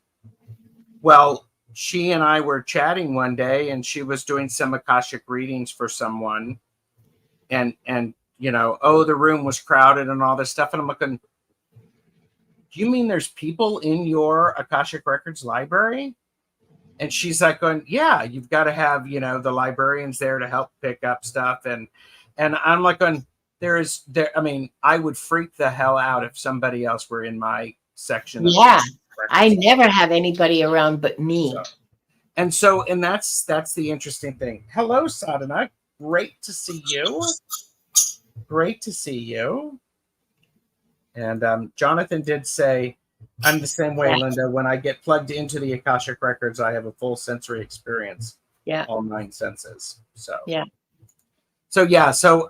Speaker 1: Well, she and I were chatting one day, and she was doing some Akashic readings for someone, and the room was crowded and all this stuff, and I'm looking, do you mean there's people in your Akashic records library? And she's like going, yeah, you've got to have the librarians there to help pick up stuff, and I'm like going, I would freak the hell out if somebody else were in my section of
Speaker 2: I never have anybody around but me.
Speaker 1: And that's the interesting thing. Hello, Sadhana. Great to see you. Great to see you. And Jonathan did say, I'm the same way, Linda. When I get plugged into the Akashic records, I have a full sensory experience.
Speaker 2: Yeah.
Speaker 1: All 9 senses. So
Speaker 2: yeah.
Speaker 1: So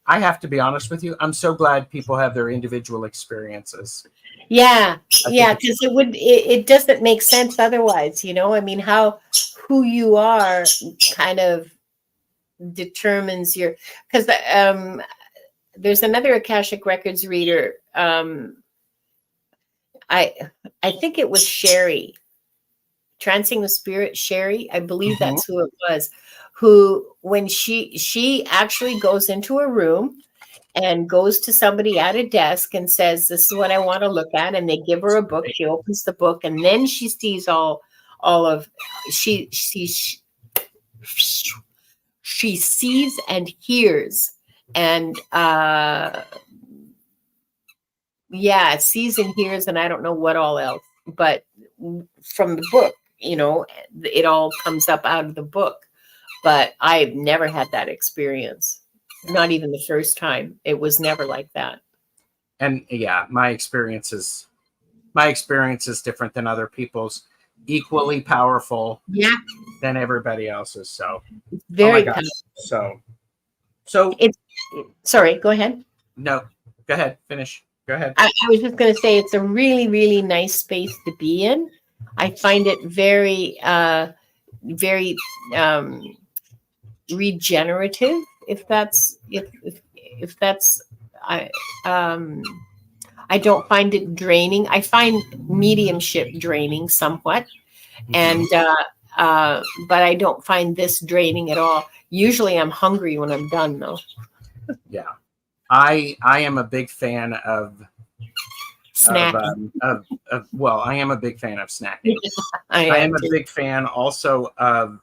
Speaker 1: I have to be honest with you. I'm so glad people have their individual experiences.
Speaker 2: Yeah, because it doesn't make sense otherwise, I mean, who you are kind of determines because there's another Akashic Records reader. I think it was Sherry, Trancing the Spirit, Sherry. I believe that's who it was. Who, when she actually goes into a room and goes to somebody at a desk and says, this is what I want to look at. And they give her a book. She opens the book, and then she sees she sees and hears. And sees and hears, and I don't know what all else. But from the book, it all comes up out of the book. But I've never had that experience. Not even the first time. It was never like that.
Speaker 1: And my experience is different than other people's, equally powerful than everybody else's. So
Speaker 2: very powerful.
Speaker 1: So
Speaker 2: it's sorry, go ahead.
Speaker 1: No, go ahead. Finish. Go ahead.
Speaker 2: I was just going to say it's a really, really nice space to be in. I find it very, very regenerative. If that's I don't find it draining. I find mediumship draining somewhat, and but I don't find this draining at all. Usually, I'm hungry when I'm done, though.
Speaker 1: Yeah, I am a big fan of snacking. I am a big fan of snacking. I am a big fan also of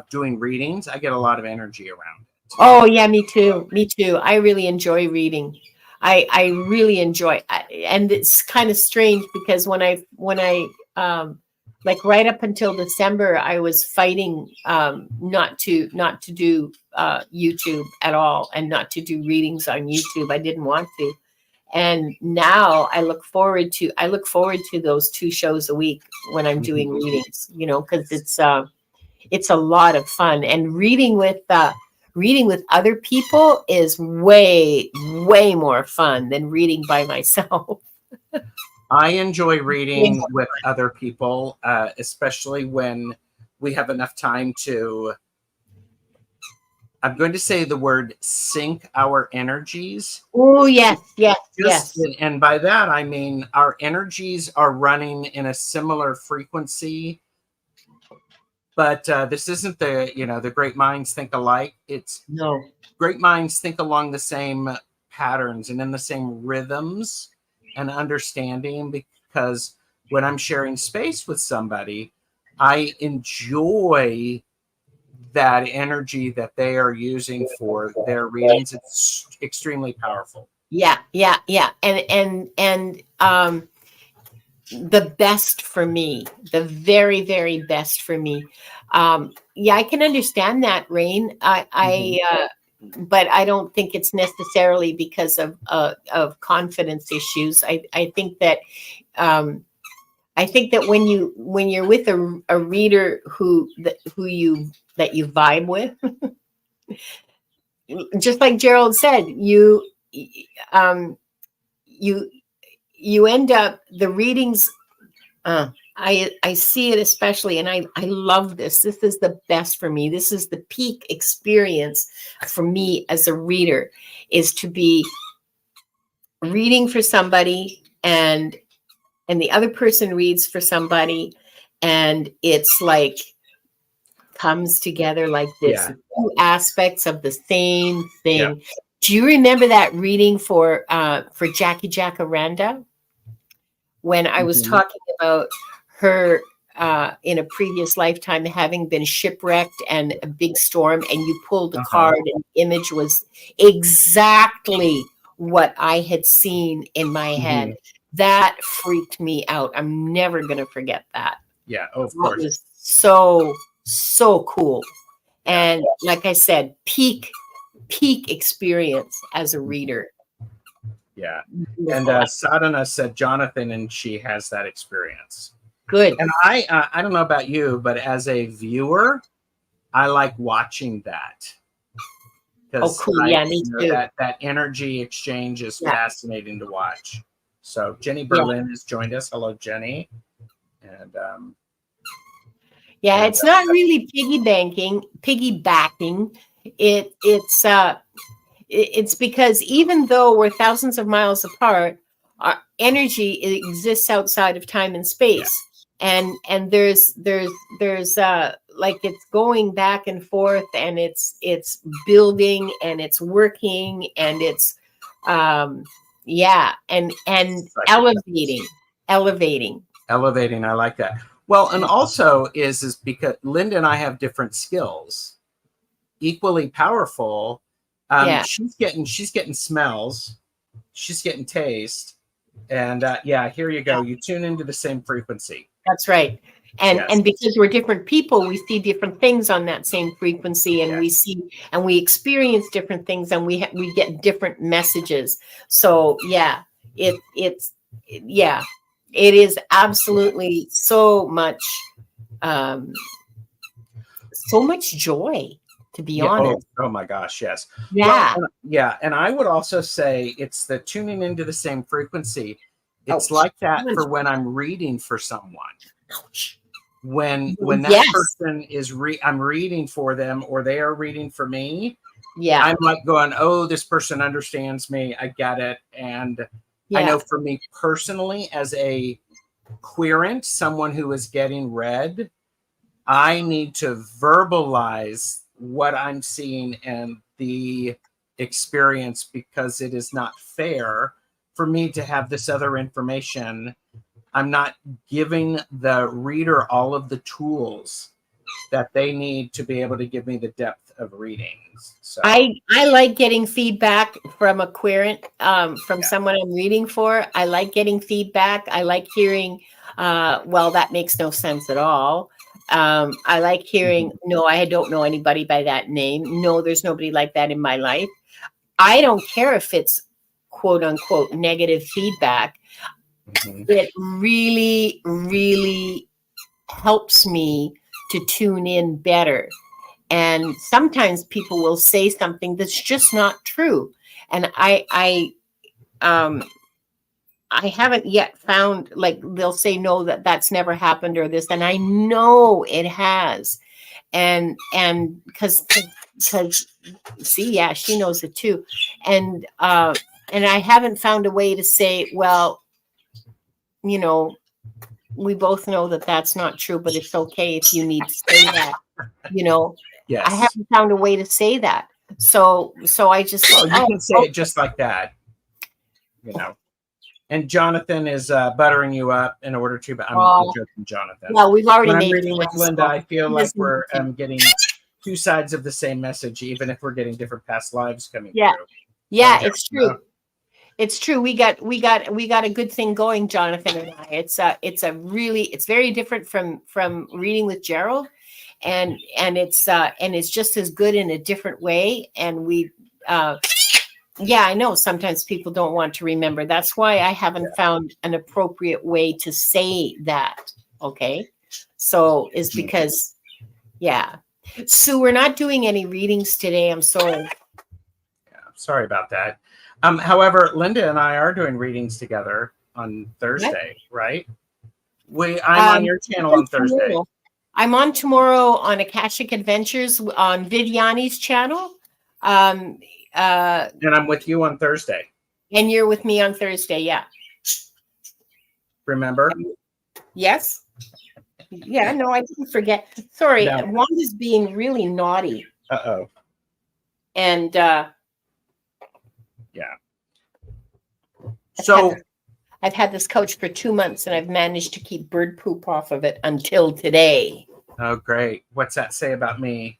Speaker 1: doing readings. I get a lot of energy around it.
Speaker 2: Oh yeah, me too. Me too. I really enjoy reading. I really enjoy, and it's kind of strange because when I like right up until December, I was fighting not to do YouTube at all, and not to do readings on YouTube. I didn't want to, and now I look forward to those 2 shows a week when I'm doing readings. Because it's a lot of fun, and reading with other people is way, way more fun than reading by myself.
Speaker 1: I enjoy reading with other people, especially when we have enough time to, I'm going to say the word, sync our energies.
Speaker 2: Oh, yes.
Speaker 1: And by that, I mean our energies are running in a similar frequency. But this isn't the great minds think alike. It's great minds think along the same patterns and in the same rhythms and understanding, because when I'm sharing space with somebody, I enjoy that energy that they are using for their readings, it's extremely powerful.
Speaker 2: Yeah. And the best for me, the very, very best for me. Yeah, I can understand that, Rain. But I don't think it's necessarily because of confidence issues. I think that when you're with a reader that you vibe with, just like Gerald said, you end up the readings. I see it especially, and I love this. This is the best for me. This is the peak experience for me as a reader, is to be reading for somebody and the other person reads for somebody, and it's like comes together like this.
Speaker 1: Yeah.
Speaker 2: Two aspects of the same thing.
Speaker 1: Yeah.
Speaker 2: Do you remember that reading for Jackie Jacaranda? When I was talking about her in a previous lifetime having been shipwrecked and a big storm, and you pulled a card and the image was exactly what I had seen in my head. That freaked me out. I'm never going to forget that.
Speaker 1: Yeah, of course.
Speaker 2: It was so cool. And like I said, peak experience as a reader.
Speaker 1: Yeah. And Sadhana said Jonathan, and she has that experience.
Speaker 2: Good.
Speaker 1: And I don't know about you, but as a viewer, I like watching that.
Speaker 2: Oh, cool. Yeah, me too.
Speaker 1: That energy exchange is fascinating to watch. So Jenny Berlin has joined us. Hello, Jenny. And
Speaker 2: it's not really piggybacking. It's because even though we're thousands of miles apart, our energy exists outside of time and space. And there's like it's going back and forth, and it's building and it's working and it's and elevating.
Speaker 1: I like that. Well, and also is because Linda and I have different skills, equally powerful. She's getting smells, she's getting taste, and here you go. You tune into the same frequency.
Speaker 2: That's right. And because we're different people, we see different things on that same frequency, and we experience different things, and we get different messages. So it is absolutely so much joy, to be honest.
Speaker 1: Oh my gosh, yes.
Speaker 2: Yeah.
Speaker 1: Well, and I would also say it's the tuning into the same frequency. It's like that for when I'm reading for someone.
Speaker 2: Ouch.
Speaker 1: When that person is I'm reading for them, or they are reading for me. Yeah. I'm like going, oh, this person understands me. I get it. And I know for me personally, as a querent, someone who is getting read, I need to verbalize what I'm seeing and the experience, because it is not fair for me to have this other information. I'm not giving the reader all of the tools that they need to be able to give me the depth of readings. So
Speaker 2: I like getting feedback from a querent, from someone I'm reading for. I like getting feedback. I like hearing, well, that makes no sense at all. I like hearing, no, I don't know anybody by that name. No, there's nobody like that in my life. I don't care if it's quote unquote negative feedback. It really, really helps me to tune in better. And sometimes people will say something that's just not true. And I haven't yet found, like, they'll say, no, that's never happened, or this, and I know it has. And because see, she knows it too. And I haven't found a way to say, well, we both know that that's not true, but it's okay if you need to say that,
Speaker 1: Yes.
Speaker 2: I haven't found a way to say that. So I just,
Speaker 1: you can say it just like that, And Jonathan is buttering you up in order to, but I'm joking, Jonathan.
Speaker 2: Well, we've already made
Speaker 1: reading with Linda. I feel like we're getting two sides of the same message, even if we're getting different past lives coming
Speaker 2: Yeah.
Speaker 1: through.
Speaker 2: Yeah, it's true. It's true. We got a good thing going, Jonathan and I. It's very different from reading with Gerald, and it's just as good in a different way. And I know sometimes people don't want to remember. That's why I haven't found an appropriate way to say that. Okay, so is because Sue, we're not doing any readings today. I'm sorry.
Speaker 1: Sorry about that. However, Linda and I are doing readings together on Thursday, right? I'm on your channel on Thursday.
Speaker 2: I'm on tomorrow on Akashic Adventures on Viviani's channel.
Speaker 1: And I'm with you on Thursday.
Speaker 2: And you're with me on Thursday, yeah.
Speaker 1: Remember?
Speaker 2: Yes. Yeah, no, I didn't forget. Sorry, no. Wanda's being really naughty.
Speaker 1: Uh-oh.
Speaker 2: And
Speaker 1: so
Speaker 2: I've had this couch for 2 months and I've managed to keep bird poop off of it until today.
Speaker 1: Oh, great. What's that say about me?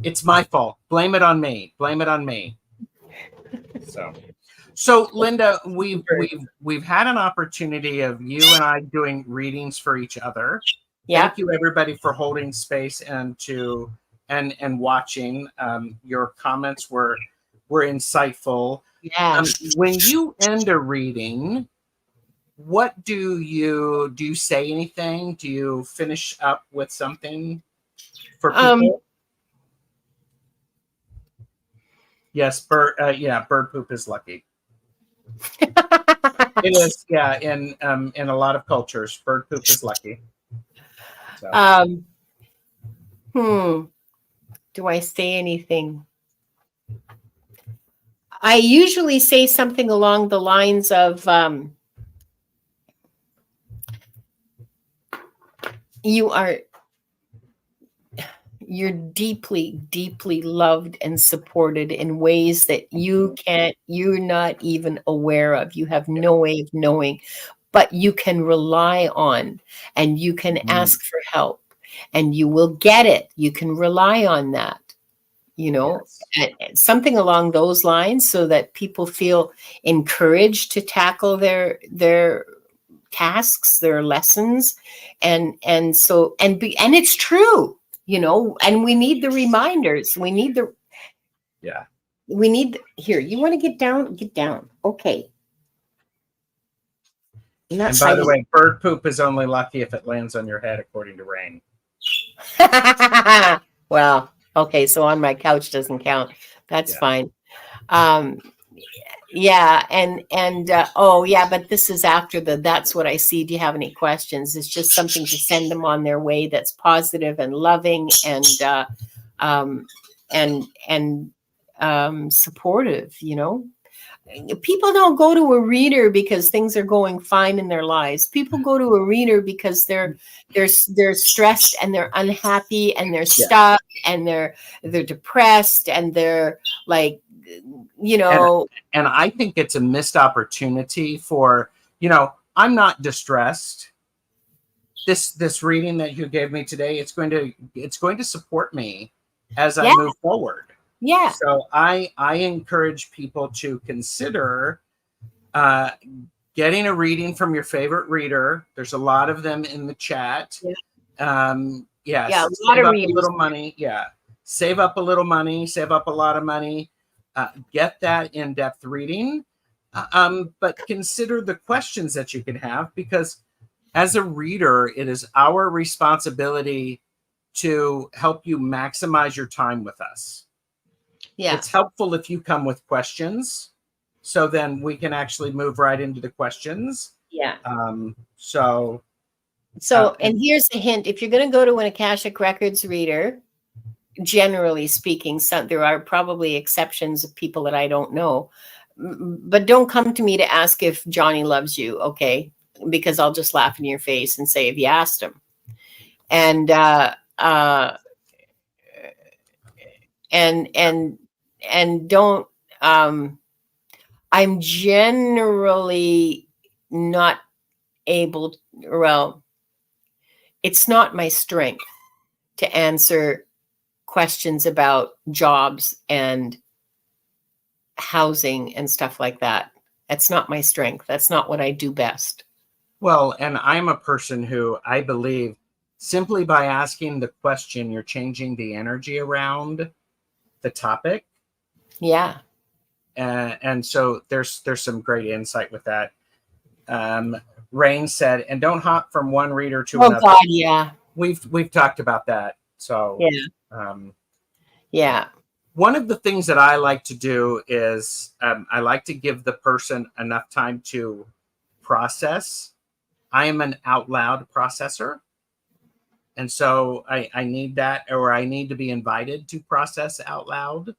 Speaker 1: It's my fault. Blame it on me. Blame it on me. So Linda, we've had an opportunity of you and I doing readings for each other. Yeah. Thank you everybody for holding space and watching. Your comments were insightful.
Speaker 2: Yeah.
Speaker 1: When you end a reading, what do you say anything? Do you finish up with something for people? Yes, bird poop is lucky. It is, yeah. In a lot of cultures, bird poop is lucky. So.
Speaker 2: Do I say anything? I usually say something along the lines of you're deeply, deeply loved and supported in ways that you're not even aware of. You have no way of knowing, but you can rely on, and you can ask for help, and you will get it. You can rely on that. Something along those lines, so that people feel encouraged to tackle their tasks, their lessons, and it's true, and we need the reminders. We need here. You want to get down? Get down. Okay.
Speaker 1: And by the way, bird poop is only lucky if it lands on your head, according to Rain.
Speaker 2: Well. Okay, so on my couch doesn't count. That's fine. But this is after that's what I see. Do you have any questions? It's just something to send them on their way that's positive and loving and supportive, People don't go to a reader because things are going fine in their lives. People go to a reader because they're stressed and they're unhappy and they're stuck and they're depressed and they're like,
Speaker 1: And I think it's a missed opportunity for, I'm not distressed. This reading that you gave me today, it's going to support me as I move forward.
Speaker 2: Yeah.
Speaker 1: So I encourage people to consider getting a reading from your favorite reader. There's a lot of them in the chat.
Speaker 2: A
Speaker 1: lot of readers. A little money. Yeah. Save up a little money, save up a lot of money, get that in-depth reading. But consider the questions that you can have, because as a reader, it is our responsibility to help you maximize your time with us. Yeah. It's helpful if you come with questions, so then we can actually move right into the questions.
Speaker 2: Yeah.
Speaker 1: And
Speaker 2: here's the hint. If you're going to go to an Akashic Records reader, generally speaking, there are probably exceptions of people that I don't know, but don't come to me to ask if Johnny loves you, okay? Because I'll just laugh in your face and say, have you asked him? And don't, I'm generally not able, it's not my strength to answer questions about jobs and housing and stuff like that. That's not my strength. That's not what I do best.
Speaker 1: Well, and I'm a person who I believe simply by asking the question, you're changing the energy around the topic.
Speaker 2: Yeah.
Speaker 1: And so there's some great insight with that. Rain said, and don't hop from one reader to another.
Speaker 2: God, yeah.
Speaker 1: We've talked about that. So
Speaker 2: yeah. Yeah.
Speaker 1: One of the things that I like to do is I like to give the person enough time to process. I am an out loud processor. And so I need that, or I need to be invited to process out loud,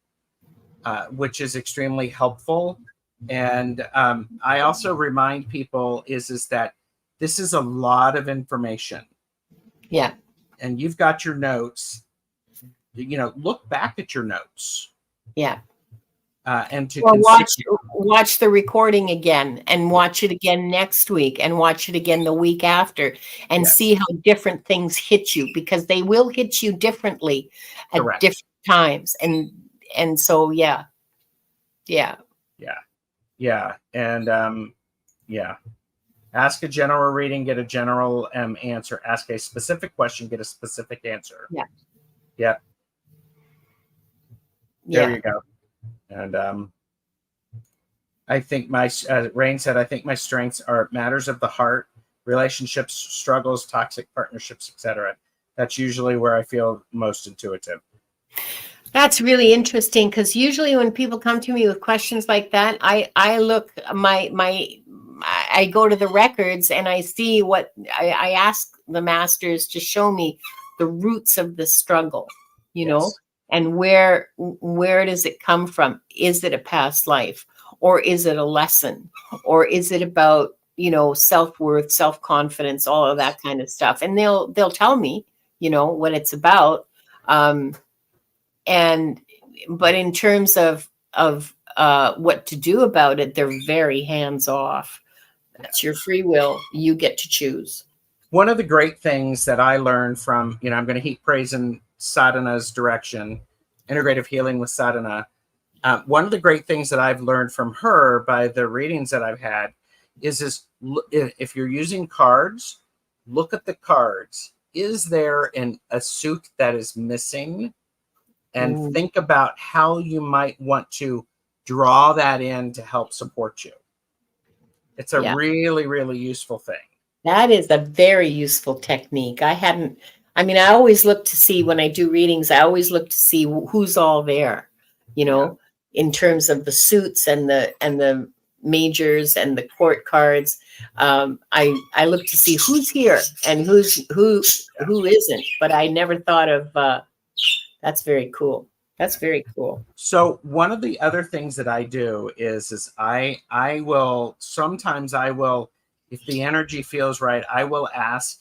Speaker 1: which is extremely helpful. And I also remind people is that this is a lot of information.
Speaker 2: Yeah.
Speaker 1: And you've got your notes. Look back at your notes.
Speaker 2: Yeah.
Speaker 1: And to
Speaker 2: watch the recording again, and watch it again next week, and watch it again the week after, and see how different things hit you, because they will hit you differently at different times. And so, yeah.
Speaker 1: And ask a general reading, get a general answer. Ask a specific question, get a specific answer. There you go. And I think Rain said, I think my strengths are matters of the heart, relationships, struggles, toxic partnerships, etc. That's usually where I feel most intuitive.
Speaker 2: That's really interesting, because usually when people come to me with questions like that, I look I go to the records and I see what I ask the masters to show me the roots of the struggle, you know, and where does it come from? Is it a past life, or is it a lesson, or is it about, self-worth, self-confidence, all of that kind of stuff? And they'll tell me, what it's about. But in terms of what to do about it, they're very hands off. That's your free will. You get to choose.
Speaker 1: One of the great things that I learned from, I'm going to heap praise in Sadhana's direction, integrative healing with Sadhana. One of the great things that I've learned from her by the readings that I've had is if you're using cards, look at the cards. Is there a suit that is missing? And think about how you might want to draw that in to help support you. It's a really, really useful thing.
Speaker 2: That is a very useful technique. I always look to see, when I do readings, I always look to see who's all there, in terms of the suits and the majors and the court cards. I look to see who's here and who isn't, but I never thought of, that's very cool. That's very cool.
Speaker 1: So one of the other things that I do is I will, if the energy feels right, I will ask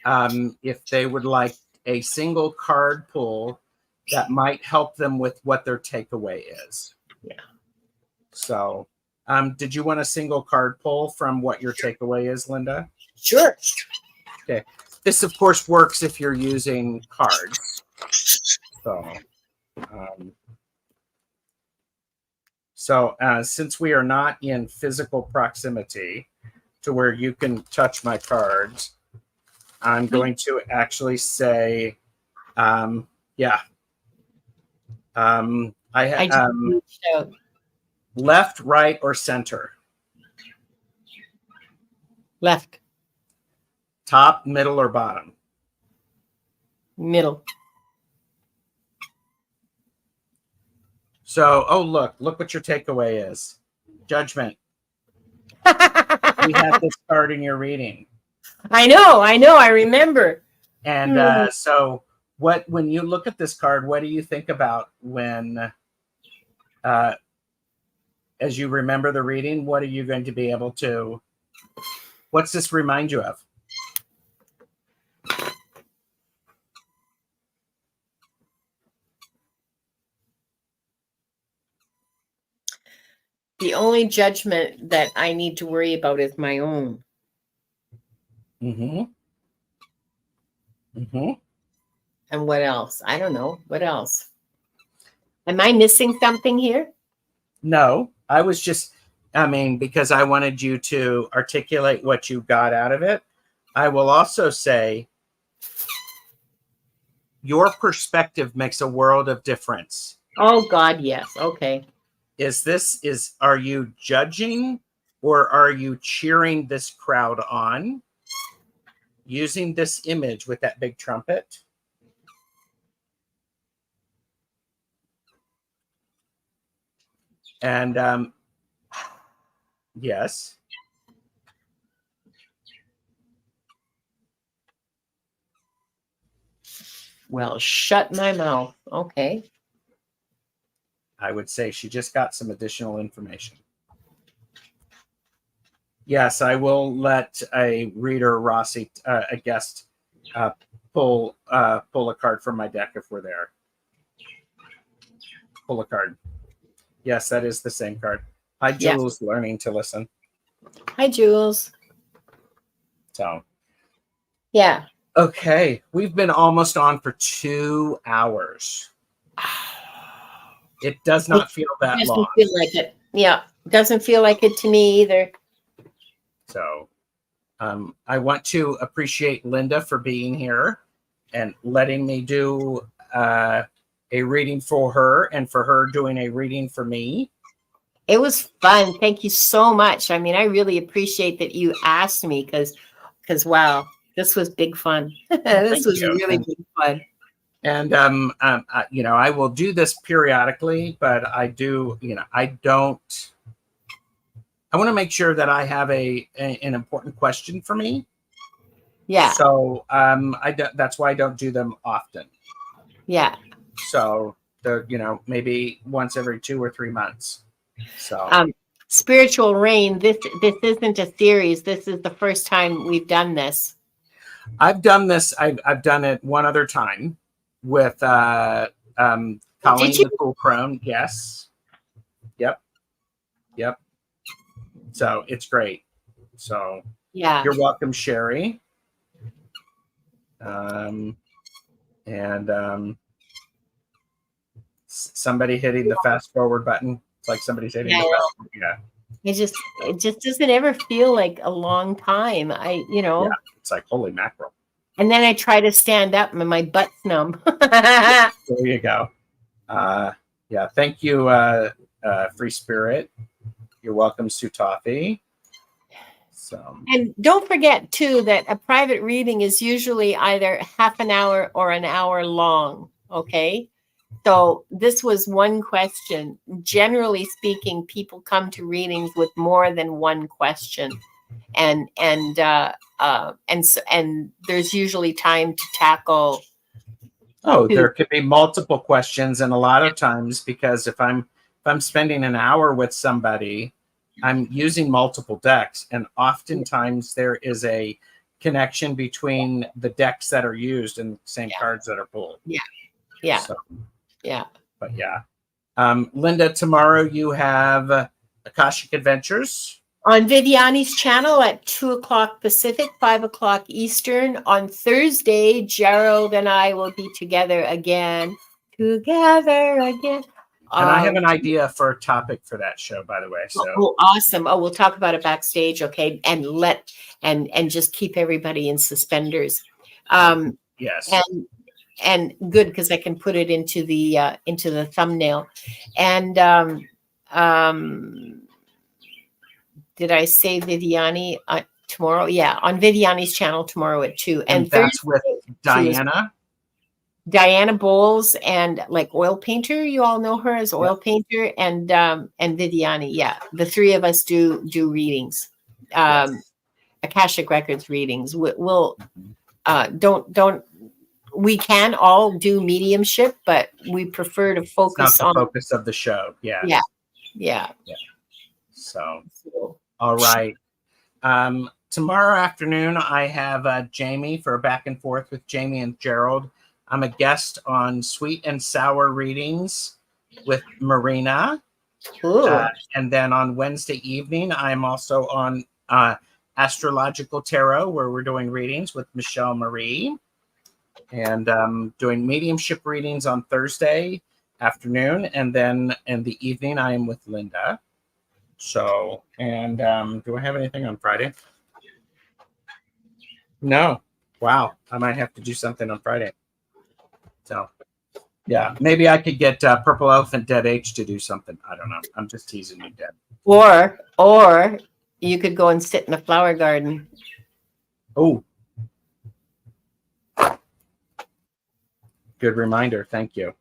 Speaker 1: if they would like a single card pull that might help them with what their takeaway is.
Speaker 2: Yeah.
Speaker 1: So did you want a single card pull from what your takeaway is, Linda?
Speaker 2: Sure.
Speaker 1: Okay. This, of course, works if you're using cards. So since we are not in physical proximity to where you can touch my cards, I'm going to actually say, I have left, right, or center.
Speaker 2: Left.
Speaker 1: Top, middle, or bottom?
Speaker 2: Middle.
Speaker 1: So, look what your takeaway is. Judgment. We have this card in your reading.
Speaker 2: I know, I remember.
Speaker 1: And so when you look at this card, what do you think about when, as you remember the reading, what are you going to be able to, what's this remind you of?
Speaker 2: The only judgment that I need to worry about is my own. And what else? I don't know. What else? Am I missing something here?
Speaker 1: No, I was just, I mean, because I wanted you to articulate what you got out of it. I will also say your perspective makes a world of difference.
Speaker 2: Oh God, yes. Okay.
Speaker 1: Are you judging or are you cheering this crowd on using this image with that big trumpet? And yes.
Speaker 2: Well, shut my mouth. Okay.
Speaker 1: I would say she just got some additional information. Yes, I will let a reader, Rossi, a guest, pull a card from my deck if we're there. Pull a card. Yes, that is the same card. Hi, Jules, learning to listen.
Speaker 2: Hi, Jules.
Speaker 1: So,
Speaker 2: yeah.
Speaker 1: Okay, we've been almost on for 2 hours. It does not feel that
Speaker 2: doesn't
Speaker 1: long.
Speaker 2: Feel like it. Yeah, doesn't feel like it to me either.
Speaker 1: So, I want to appreciate Linda for being here and letting me do a reading for her and for her doing a reading for me.
Speaker 2: It was fun. Thank you so much. I mean, I really appreciate that you asked me because wow, this was big fun. This was really big fun.
Speaker 1: And I will do this periodically, but I do, I want to make sure that I have an important question for me.
Speaker 2: Yeah.
Speaker 1: So that's why I don't do them often.
Speaker 2: Yeah.
Speaker 1: So maybe once every 2 or 3 months. So
Speaker 2: Spiritual Rain, this isn't a series. This is the first time we've done this.
Speaker 1: I've done this. I've done it one other time with Colleen Nicole Crone. Yes. Yep. So it's great. So
Speaker 2: yeah,
Speaker 1: you're welcome, Sherry. Somebody hitting the fast forward button. It's like somebody's hitting the fast forward. Yeah.
Speaker 2: It just doesn't ever feel like a long time.
Speaker 1: Yeah, it's like holy mackerel.
Speaker 2: And then I try to stand up and my butt's numb.
Speaker 1: There you go. Yeah, thank you, Free Spirit. You're welcome, Sutafi. So,
Speaker 2: and don't forget too that a private reading is usually either half an hour or an hour long. Okay. So this was one question. Generally speaking, people come to readings with more than one question, and there's usually time to tackle.
Speaker 1: there could be multiple questions, and a lot of times, because if I'm spending an hour with somebody, I'm using multiple decks, and oftentimes there is a connection between the decks that are used and the same cards that are pulled.
Speaker 2: Yeah.
Speaker 1: So,
Speaker 2: yeah.
Speaker 1: But yeah. Linda, tomorrow you have Akashic Adventures.
Speaker 2: On Viviani's channel at 2:00 Pacific, 5:00 Eastern. On Thursday, Gerald and I will be together again.
Speaker 1: And I have an idea for a topic for that show, by the way. So
Speaker 2: awesome. Oh, we'll talk about it backstage, okay? And and just keep everybody in suspenders.
Speaker 1: Yes.
Speaker 2: And good, because I can put it into the thumbnail. And did I say Viviani tomorrow? Yeah, on Viviani's channel tomorrow at 2.
Speaker 1: And that's with Diana.
Speaker 2: Diana Bowles and like Oil Painter. You all know her as Oil Painter, and Viviani. Yeah, the three of us do readings, Akashic Records readings. We'll don't. We can all do mediumship, but we prefer to focus on
Speaker 1: the focus of the show. Yeah. So all right. Tomorrow afternoon, I have Jamie for a back and forth with Jamie and Gerald. I'm a guest on Sweet and Sour Readings with Marina. And then on Wednesday evening, I'm also on Astrological Tarot, where we're doing readings with Michelle Marie. And doing mediumship readings on Thursday afternoon, and then in the evening I am with Linda. So, and do I have anything on Friday? No. Wow, I might have to do something on Friday. So, yeah, maybe I could get Purple Elephant Dead H to do something. I don't know. I'm just teasing you, Deb.
Speaker 2: Or you could go and sit in a flower garden.
Speaker 1: Oh, good reminder. Thank you.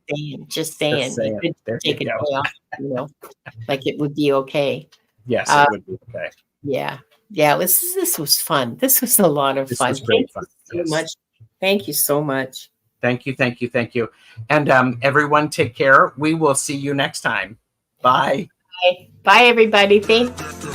Speaker 2: Just saying.
Speaker 1: saying.
Speaker 2: You could take a day off, like it would be okay.
Speaker 1: Yes, it would be okay.
Speaker 2: Yeah. This was fun. This was a lot of fun.
Speaker 1: Was great fun.
Speaker 2: Thank you so much. Thank you so much.
Speaker 1: Thank you. And everyone take care. We will see you next time. Bye.
Speaker 2: Bye everybody. Thanks.